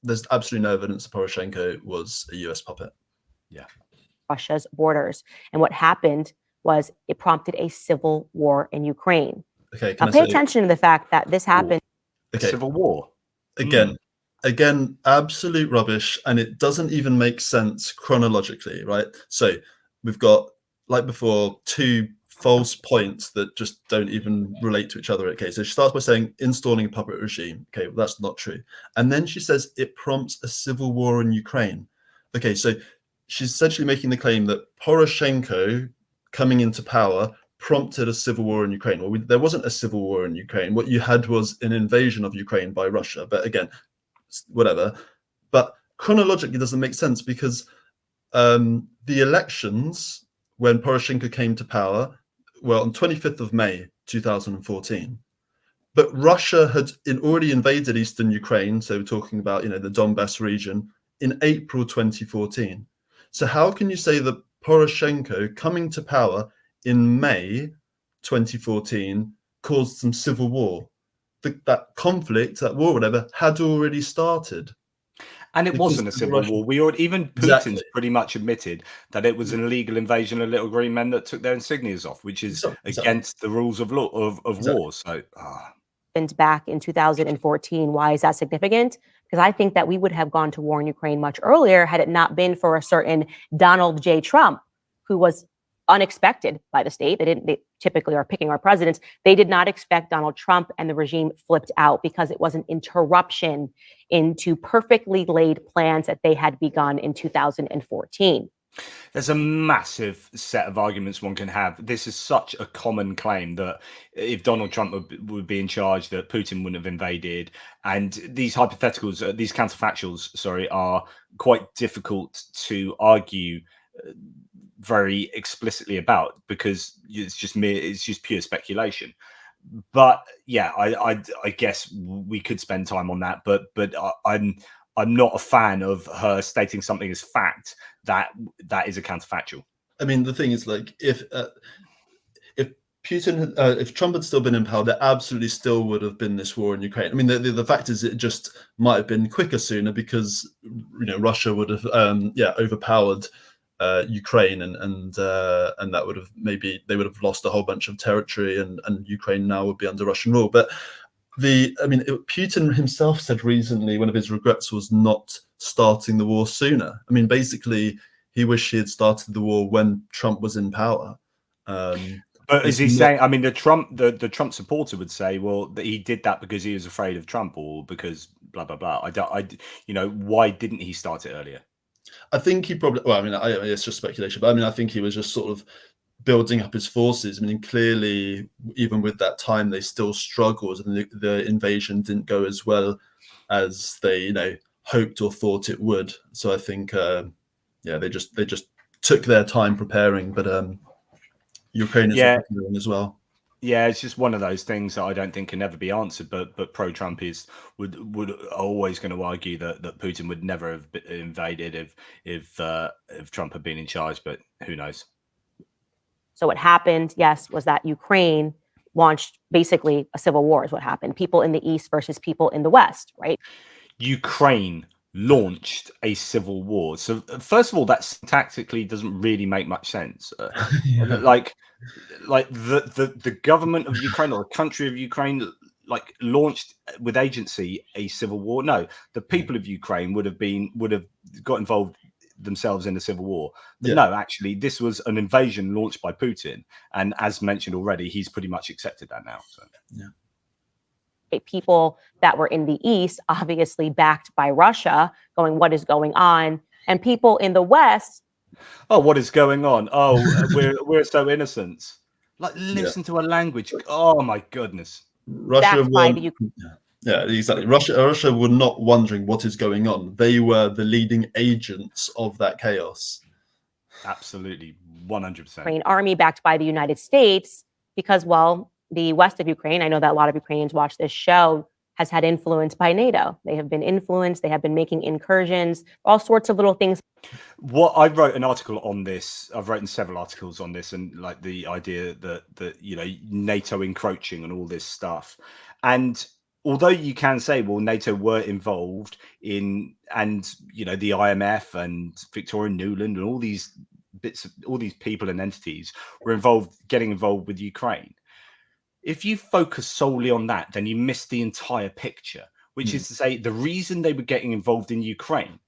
There's absolutely no evidence that Poroshenko was a US puppet. Yeah. Russia's borders, and what happened was it prompted a civil war in Ukraine. Okay, now pay attention to the fact that this happened. Okay. Civil war. Again, absolute rubbish, and it doesn't even make sense chronologically, right? So we've got, like before, two false points that just don't even relate to each other. Okay, so she starts by saying installing a puppet regime. Okay, well, that's not true. And then she says it prompts a civil war in Ukraine. Okay, so she's essentially making the claim that Poroshenko coming into power prompted a civil war in Ukraine. Well, there wasn't a civil war in Ukraine. What you had was an invasion of Ukraine by Russia. But again, whatever. But chronologically, it doesn't make sense, because the elections when Poroshenko came to power were on 25th of May 2014. But Russia had already invaded eastern Ukraine, so we're talking about the Donbass region, in April 2014. So how can you say that Poroshenko coming to power in May 2014 caused some civil war. That conflict, that war, whatever, had already started. And it wasn't a civil war. Even Putin's pretty much admitted that it was an illegal invasion of little green men that took their insignias off, which is against the rules of law of war. So back in 2014, why is that significant? Because I think that we would have gone to war in Ukraine much earlier had it not been for a certain Donald J. Trump, who was unexpected by the state. They typically are picking our presidents. They did not expect Donald Trump, and the regime flipped out because it was an interruption into perfectly laid plans that they had begun in 2014. There's a massive set of arguments one can have. This is such a common claim that if Donald Trump would be in charge, that Putin wouldn't have invaded. And these hypotheticals, these counterfactuals, are quite difficult to argue very explicitly about, because it's just pure speculation. But yeah, I guess we could spend time on that, but I'm not a fan of her stating something as fact that is a counterfactual. I mean, the thing is, like, if Putin, if Trump had still been in power, there absolutely still would have been this war in Ukraine. I mean, the fact is, it just might have been quicker sooner because Russia would have overpowered Ukraine, and that would have they would have lost a whole bunch of territory, and Ukraine now would be under Russian rule. But Putin himself said recently one of his regrets was not starting the war sooner. I mean, basically, he wished he had started the war when Trump was in power. But is he saying? I mean, the Trump supporter would say, well, that he did that because he was afraid of Trump, or because blah blah blah. Why didn't he start it earlier? I think he probably. Well, I mean, it's just speculation, but I mean, I think he was just sort of building up his forces. I mean, clearly, even with that time, they still struggled, and the invasion didn't go as well as they, hoped or thought it would. So I think, they just took their time preparing, but Ukraine is preparing as well. Yeah, it's just one of those things that I don't think can never be answered. But pro-Trump would always going to argue that Putin would never have invaded if Trump had been in charge. But who knows? So what happened, yes, was that Ukraine launched basically a civil war is what happened. People in the East versus people in the West, right? Ukraine launched a civil war. So first of all, that tactically doesn't really make much sense. Like the government of Ukraine, or the country of Ukraine, launched with agency a civil war. No, the people of Ukraine would have got involved themselves in a civil war. But no, actually, this was an invasion launched by Putin, and as mentioned already, he's pretty much accepted that now. So people that were in the East, obviously backed by Russia, going, what is going on? And people in the West, oh, what is going on? Oh, we're so innocent. Listen to a language. Oh my goodness. Russia Yeah, exactly. Russia were not wondering what is going on. They were the leading agents of that chaos. Absolutely, 100%. Ukraine army backed by the United States, because, well, the west of Ukraine, I know that a lot of Ukrainians watch this show, has had influence by NATO. They have been influenced. They have been making incursions, all sorts of little things. What I wrote an article on this. I've written several articles on this, and the idea that NATO encroaching and all this stuff, and although you can say, well, NATO were involved in, and the IMF and Victoria Nuland and all these people and entities were getting involved with Ukraine. If you focus solely on that, then you miss the entire picture, which is to say, the reason they were getting involved in Ukraine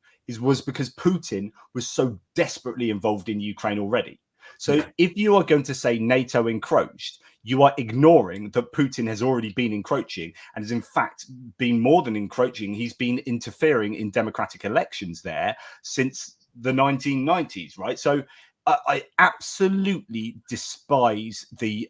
was because Putin was so desperately involved in Ukraine already. So if you are going to say NATO encroached, you are ignoring that Putin has already been encroaching, and has in fact been more than encroaching. He's been interfering in democratic elections there since the 1990s, right? So I absolutely despise the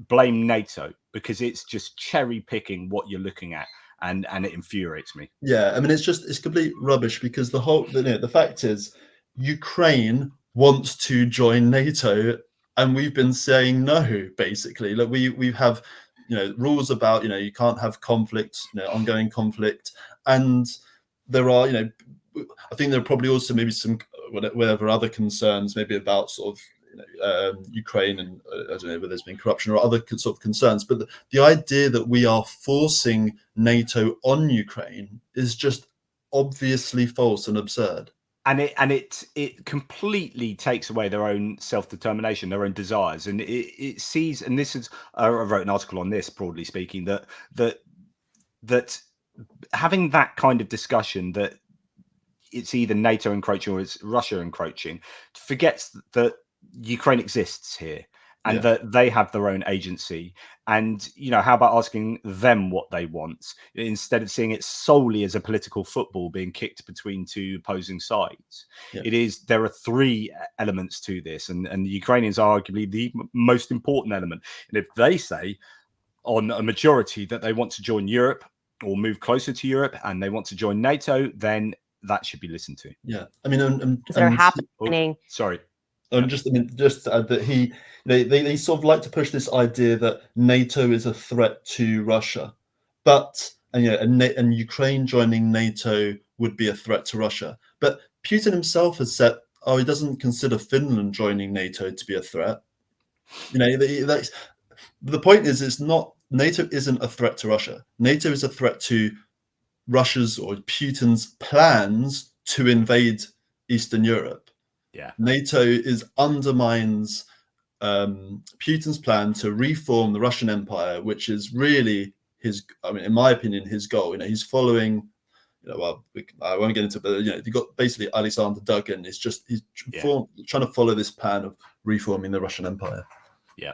blame NATO, because it's just cherry picking what you're looking at, and it infuriates me. Yeah, I mean, it's complete rubbish, because the fact is, Ukraine wants to join NATO, and we've been saying no, basically. Like we have rules about you can't have conflict, ongoing conflict, and there are I think there are probably also maybe some whatever other concerns, maybe about sort of Ukraine, and I don't know whether there's been corruption or other sort of concerns, but the idea that we are forcing NATO on Ukraine is just obviously false and absurd. And it completely takes away their own self-determination, their own desires, and it sees. And this is, I wrote an article on this, broadly speaking, that having that kind of discussion, that it's either NATO encroaching or it's Russia encroaching, forgets that Ukraine exists here, and that they have their own agency. And, how about asking them what they want instead of seeing it solely as a political football being kicked between two opposing sides? There are three elements to this, and the Ukrainians are arguably the most important element. And if they say on a majority that they want to join Europe or move closer to Europe, and they want to join NATO, then that should be listened to. Yeah, I mean, they're happening. Sorry. That they sort of like to push this idea that NATO is a threat to Russia, and Ukraine joining NATO would be a threat to Russia. But Putin himself has said, he doesn't consider Finland joining NATO to be a threat. The point is, it's not, NATO isn't a threat to Russia. NATO is a threat to Russia's or Putin's plans to invade Eastern Europe. Yeah, NATO undermines Putin's plan to reform the Russian Empire, which is really in my opinion, his goal. He's following. I won't get into it, but you got basically Alexander Dugin. He's trying to follow this plan of reforming the Russian Empire. Yeah.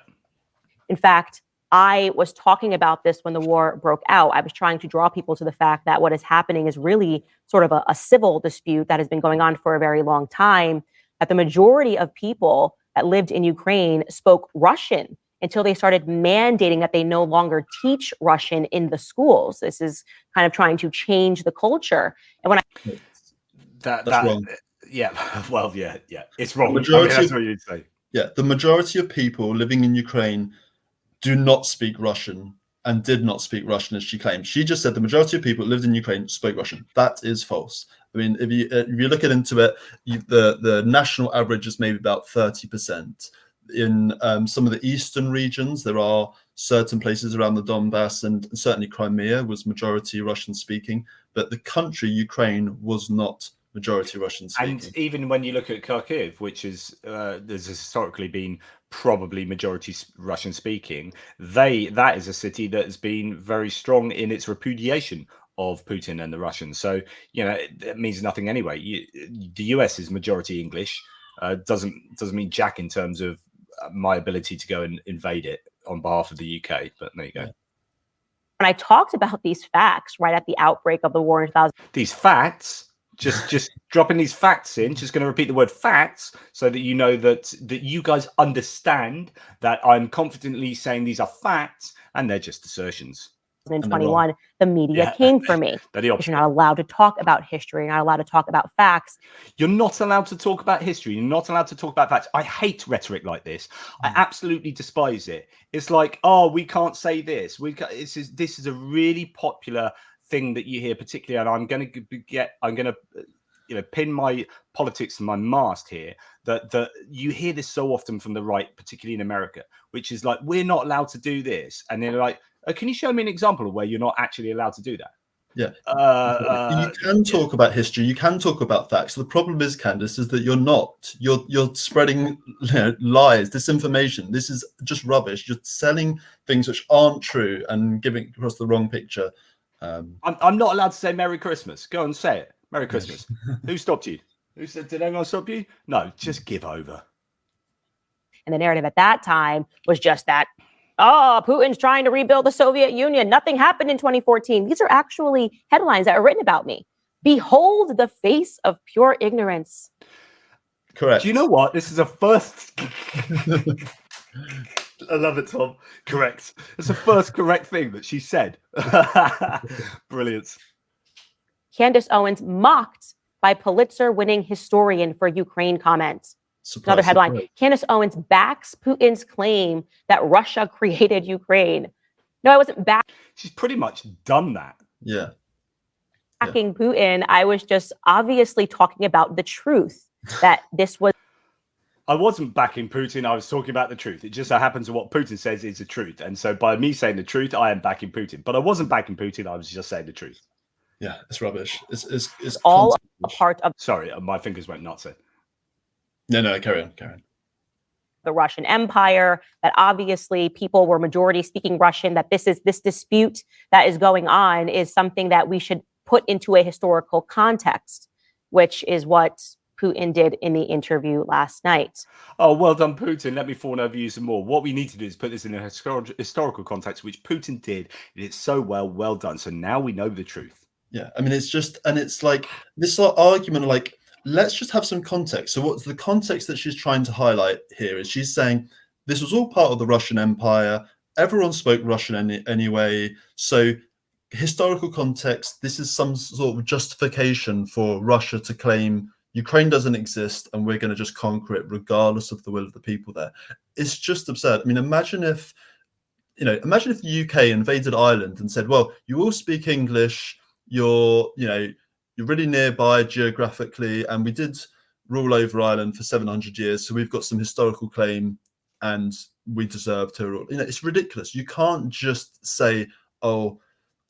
In fact, I was talking about this when the war broke out. I was trying to draw people to the fact that what is happening is really sort of a civil dispute that has been going on for a very long time. That the majority of people that lived in Ukraine spoke Russian until they started mandating that they no longer teach Russian in the schools. This is kind of trying to change the culture. And when that's wrong. Yeah, well, yeah, it's wrong. That's what you'd say. Yeah, the majority of people living in Ukraine do not speak Russian and did not speak Russian, as she claimed. She just said the majority of people that lived in Ukraine spoke Russian. That is false. I mean, if you look into it, the national average is maybe about 30%. In some of the eastern regions, there are certain places around the Donbass, and certainly Crimea was majority Russian speaking, but the country Ukraine was not majority Russian speaking. And even when you look at Kharkiv, which is there's historically been probably majority Russian speaking, that is a city that has been very strong in its repudiation of Putin and the Russians. So it means nothing anyway. The US is majority English. Doesn't mean jack in terms of my ability to go and invade it on behalf of the UK. But there you go. When I talked about these facts right at the outbreak of the war in 2000, these facts. Just dropping these facts in, just going to repeat the word facts so that you know that you guys understand that I'm confidently saying these are facts and they're just assertions. In 2021, the media came for me. You're not allowed to talk about history. You're not allowed to talk about facts. You're not allowed to talk about history. You're not allowed to talk about facts. I hate rhetoric like this. I absolutely despise it. It's like, we can't say this. This is a really popular thing that you hear, particularly, and I'm going to pin my politics to my mast here, that you hear this so often from the right, particularly in America, which is like, we're not allowed to do this, and they're like, can you show me an example of where you're not actually allowed to do that? Yeah, you can talk about history, you can talk about facts. The problem is, Candace, is that you're spreading lies, disinformation. This is just rubbish. You're selling things which aren't true and giving across the wrong picture. I'm not allowed to say Merry Christmas. Go and say it. Merry Christmas. Who stopped you? Who said, did anyone stop you? No, just give over. And the narrative at that time was just that, Putin's trying to rebuild the Soviet Union. Nothing happened in 2014. These are actually headlines that are written about me. Behold the face of pure ignorance. Correct. Do you know what? This is a first... I love it, Tom. Correct. It's the first correct thing that she said. Brilliant. Candace Owens mocked by Pulitzer-winning historian for Ukraine comments. Surprise, another headline. surprise. Candace Owens backs Putin's claim that Russia created Ukraine. No, I wasn't She's pretty much done that. Yeah. backing Putin. I was just obviously talking about the truth. that this was. I wasn't backing Putin. I was talking about the truth. It just so happens that what Putin says is the truth. And so by me saying the truth, I am backing Putin. But I wasn't backing Putin. I was just saying the truth. Yeah, it's rubbish. It's all a part of. Sorry, my fingers went nuts. No, carry on. The Russian Empire, that obviously people were majority speaking Russian, that this dispute that is going on is something that we should put into a historical context, which is what Putin did in the interview last night. Oh, well done, Putin. Let me fawn over you some more. What we need to do is put this in a historical context, which Putin did. It is so well done. So now we know the truth. Yeah, I mean, it's just, and it's like this sort of argument of like, let's just have some context. So what's the context that she's trying to highlight here is she's saying this was all part of the Russian Empire. Everyone spoke Russian anyway. So historical context, this is some sort of justification for Russia to claim Ukraine doesn't exist and we're going to just conquer it regardless of the will of the people there. It's just absurd. I mean, imagine if the UK invaded Ireland and said, well, you all speak English, you're really nearby geographically, and we did rule over Ireland for 700 years, so we've got some historical claim and we deserve to rule. It's ridiculous. You can't just say, oh,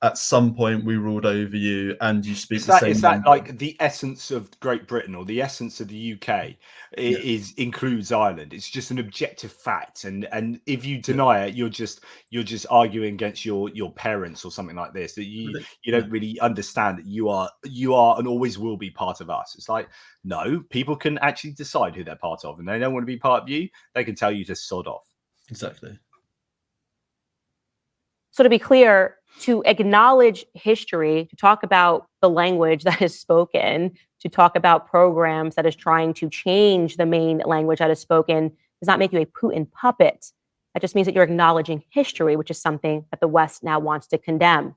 at some point we ruled over you and you speak the same. Is that like the essence of Great Britain or the essence of the UK includes Ireland? It's just an objective fact, and if you deny it, you're just arguing against your parents or something like this, that you don't really understand that you are and always will be part of us. It's like, no, people can actually decide who they're part of, and they don't want to be part of you, they can tell you to sod off. Exactly. So to be clear, to acknowledge history, to talk about the language that is spoken, to talk about programs that is trying to change the main language that is spoken, does not make you a Putin puppet. That just means that you're acknowledging history, which is something that the West now wants to condemn.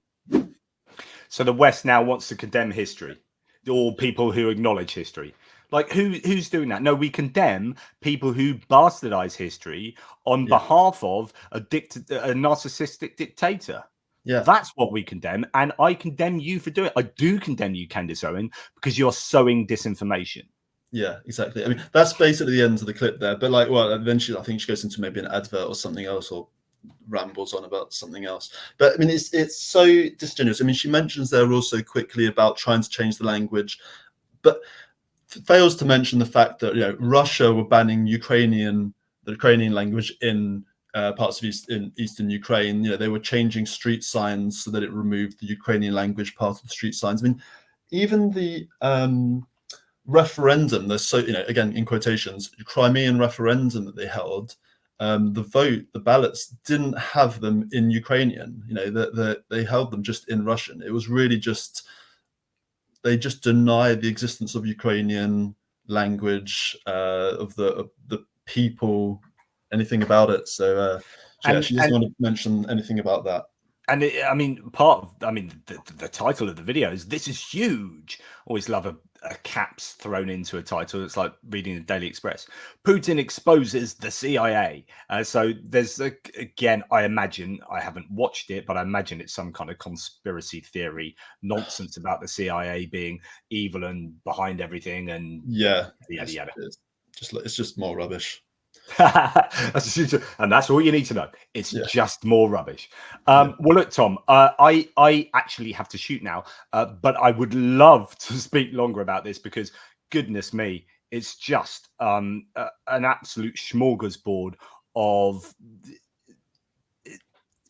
So the West now wants to condemn history, or people who acknowledge history. Like, who's doing that? No, we condemn people who bastardize history on behalf of a narcissistic dictator. Yeah, that's what we condemn, and I condemn you for doing it. I do condemn you, Candace Owen, because you're sowing disinformation. Yeah, exactly. I mean, that's basically the end of the clip there. But like, well, eventually, I think she goes into maybe an advert or something else, or rambles on about something else. But I mean, it's so disingenuous. I mean, she mentions there also quickly about trying to change the language, but fails to mention the fact that Russia were banning the Ukrainian language in parts of eastern Ukraine. They were changing street signs so that it removed the Ukrainian language part of the street signs. I mean, even the referendum, again in quotations, Crimean referendum that they held, the ballots didn't have them in Ukrainian. They held them just in Russian. It was really just, they just denied the existence of Ukrainian language, of the people, anything about it. So she doesn't want to mention anything about that. And the title of the video is "This is huge." Always love a caps thrown into a title. It's like reading the Daily Express. Putin exposes the CIA. So there's again, I imagine, I haven't watched it, but I imagine it's some kind of conspiracy theory nonsense about the CIA being evil and behind everything, and yada. It's just more rubbish. And that's all you need to know. It's just more rubbish. Well, look, Tom, I actually have to shoot now, but I would love to speak longer about this, because goodness me, it's just an absolute smorgasbord of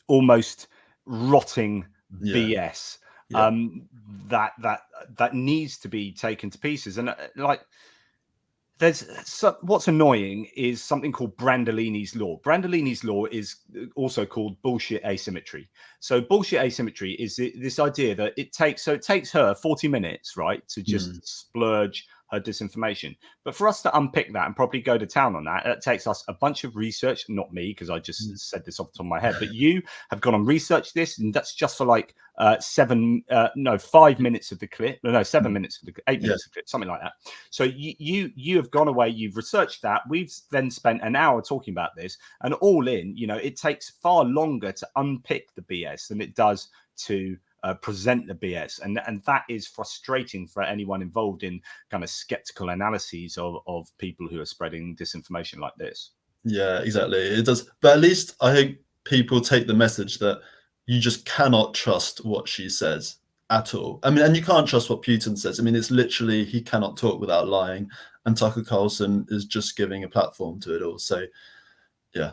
almost rotting BS that needs to be taken to pieces. And what's annoying is something called Brandolini's law. Brandolini's law is also called bullshit asymmetry. So bullshit asymmetry is this idea that it takes her 40 minutes, right, to just splurge her disinformation. But for us to unpick that and probably go to town on that, it takes us a bunch of research, not me, because I just said this off the top of my head, but you have gone and researched this, and that's just for like 5 minutes of the clip. No, 7 minutes of the 8 minutes of the clip, something like that. So you have gone away, you've researched that. We've then spent an hour talking about this, and all in, it takes far longer to unpick the BS than it does to present the BS, and that is frustrating for anyone involved in kind of skeptical analyses of people who are spreading disinformation like this. Yeah, exactly. It does, but at least I hope people take the message that you just cannot trust what she says at all. I mean, and you can't trust what Putin says. I mean, it's literally, he cannot talk without lying, and Tucker Carlson is just giving a platform to it all. So, yeah.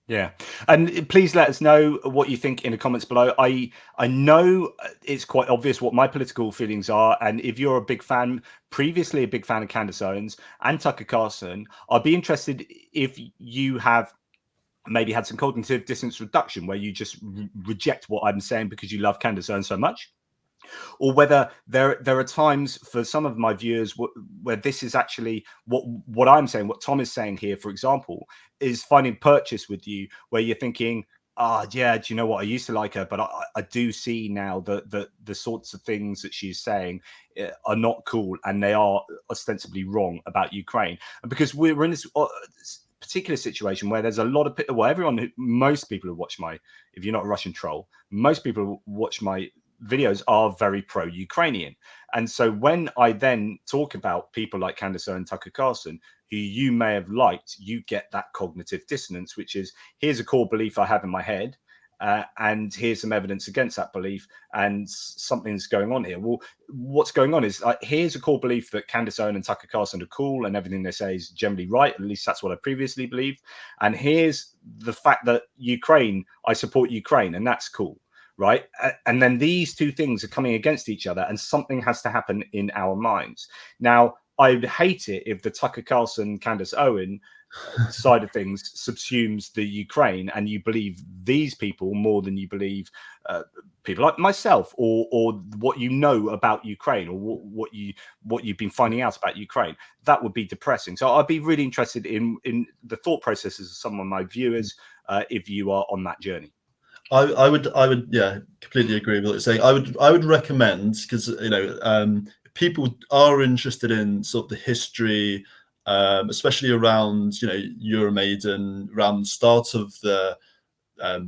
Yeah, and please let us know what you think in the comments below. I know it's quite obvious what my political feelings are, and if you're a big fan, previously a big fan of Candace Owens and Tucker Carlson, I'd be interested if you have maybe had some cognitive dissonance reduction, where you just reject what I'm saying because you love Candace Owens so much, or whether there are times for some of my viewers where this is actually what I'm saying, what Tom is saying here, for example, is finding purchase with you, where you're thinking, yeah, do you know what? I used to like her, but I do see now that the sorts of things that she's saying are not cool, and they are ostensibly wrong about Ukraine. And because we're in this particular situation where there's a lot of most people who watch my, if you're not a Russian troll, most people who watch my videos are very pro-Ukrainian. And so when I then talk about people like Candace and Tucker Carlson, who you may have liked, you get that cognitive dissonance, which is, here's a core belief I have in my head, and here's some evidence against that belief, and something's going on here. Well, what's going on is, here's a core belief that Candace Owens and Tucker Carlson are cool, and everything they say is generally right. At least that's what I previously believed. And here's the fact that I support Ukraine, and that's cool. Right. And then these two things are coming against each other, and something has to happen in our minds. Now, I would hate it if the Tucker Carlson, Candace Owens side of things subsumes the Ukraine, and you believe these people more than you believe people like myself, or what you know about Ukraine, or what you've been finding out about Ukraine. That would be depressing. So I'd be really interested in the thought processes of some of my viewers if you are on that journey. I would, yeah, completely agree with what you're saying. I would recommend, because people are interested in sort of the history, especially around Euromaidan, around the start of the I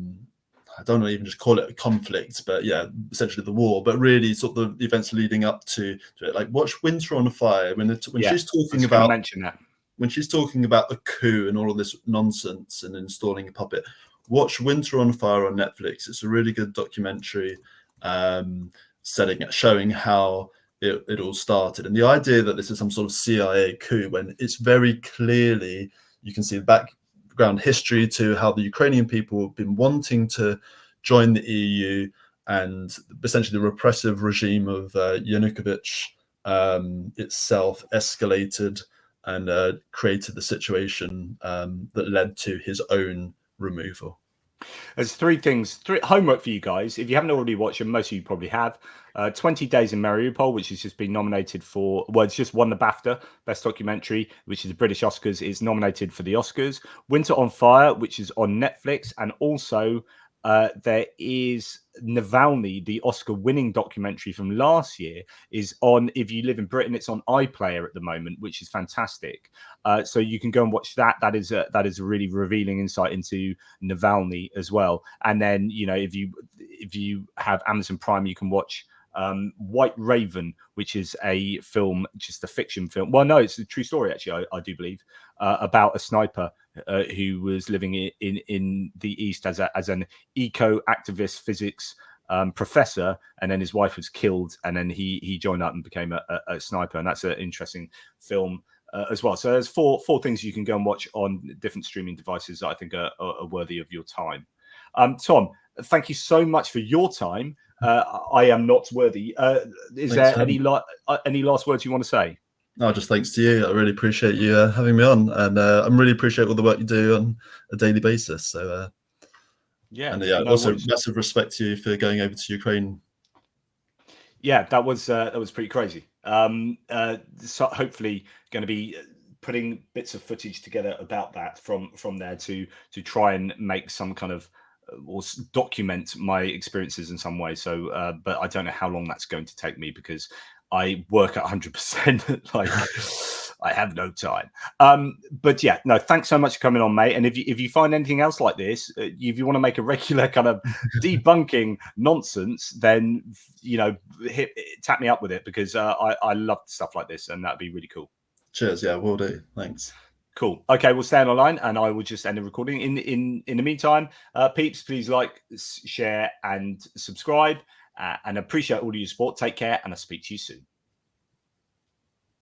don't want to even just call it a conflict, but yeah, essentially the war, but really sort of the events leading up to it. Like, watch Winter on Fire when she's talking about, mention that, when she's talking about a coup and all of this nonsense and installing a puppet. Watch Winter on Fire on Netflix. It's a really good documentary showing how it all started. And the idea that this is some sort of CIA coup, when it's very clearly, you can see the background history to how the Ukrainian people have been wanting to join the EU, and essentially the repressive regime of Yanukovych itself escalated and created the situation that led to his own removal. There's three homework for you guys. If you haven't already watched them, most of you probably have. 20 Days in Mariupol, which has just been nominated for, well, it's just won the BAFTA, Best Documentary, which is the British Oscars, is nominated for the Oscars. Winter on Fire, which is on Netflix, and also there is Navalny, the Oscar-winning documentary from last year, is on, if you live in Britain, it's on iPlayer at the moment, which is fantastic. So you can go and watch that. That is a really revealing insight into Navalny as well. And then, if you have Amazon Prime, you can watch White Raven, which is a film, just a fiction film. Well, no, it's a true story, actually, I do believe, about a sniper who was living in the East as an eco-activist physics professor, and then his wife was killed, and then he joined up and became a sniper, and that's an interesting film as well. So there's four things you can go and watch on different streaming devices that I think are worthy of your time. Tom, thank you so much for your time. I am not worthy. Is there any last words you want to say? No, just thanks to you. I really appreciate you having me on, and I really appreciate all the work you do on a daily basis. So yeah, and yeah, also massive respect to you for going over to Ukraine. Yeah, that was pretty crazy. So hopefully going to be putting bits of footage together about that from there to try and make some kind of or document my experiences in some way. So, but I don't know how long that's going to take me, because I work at 100%. Like, I have no time. But yeah, no, thanks so much for coming on, mate. And if you find anything else like this, if you want to make a regular kind of debunking nonsense, then tap me up with it, because I love stuff like this, and that'd be really cool. Cheers. Yeah, will do. Thanks. Cool. Okay, we'll stay online, and I will just end the recording. In the meantime, peeps, please like, share, and subscribe. And appreciate all of your support. Take care, and I'll speak to you soon.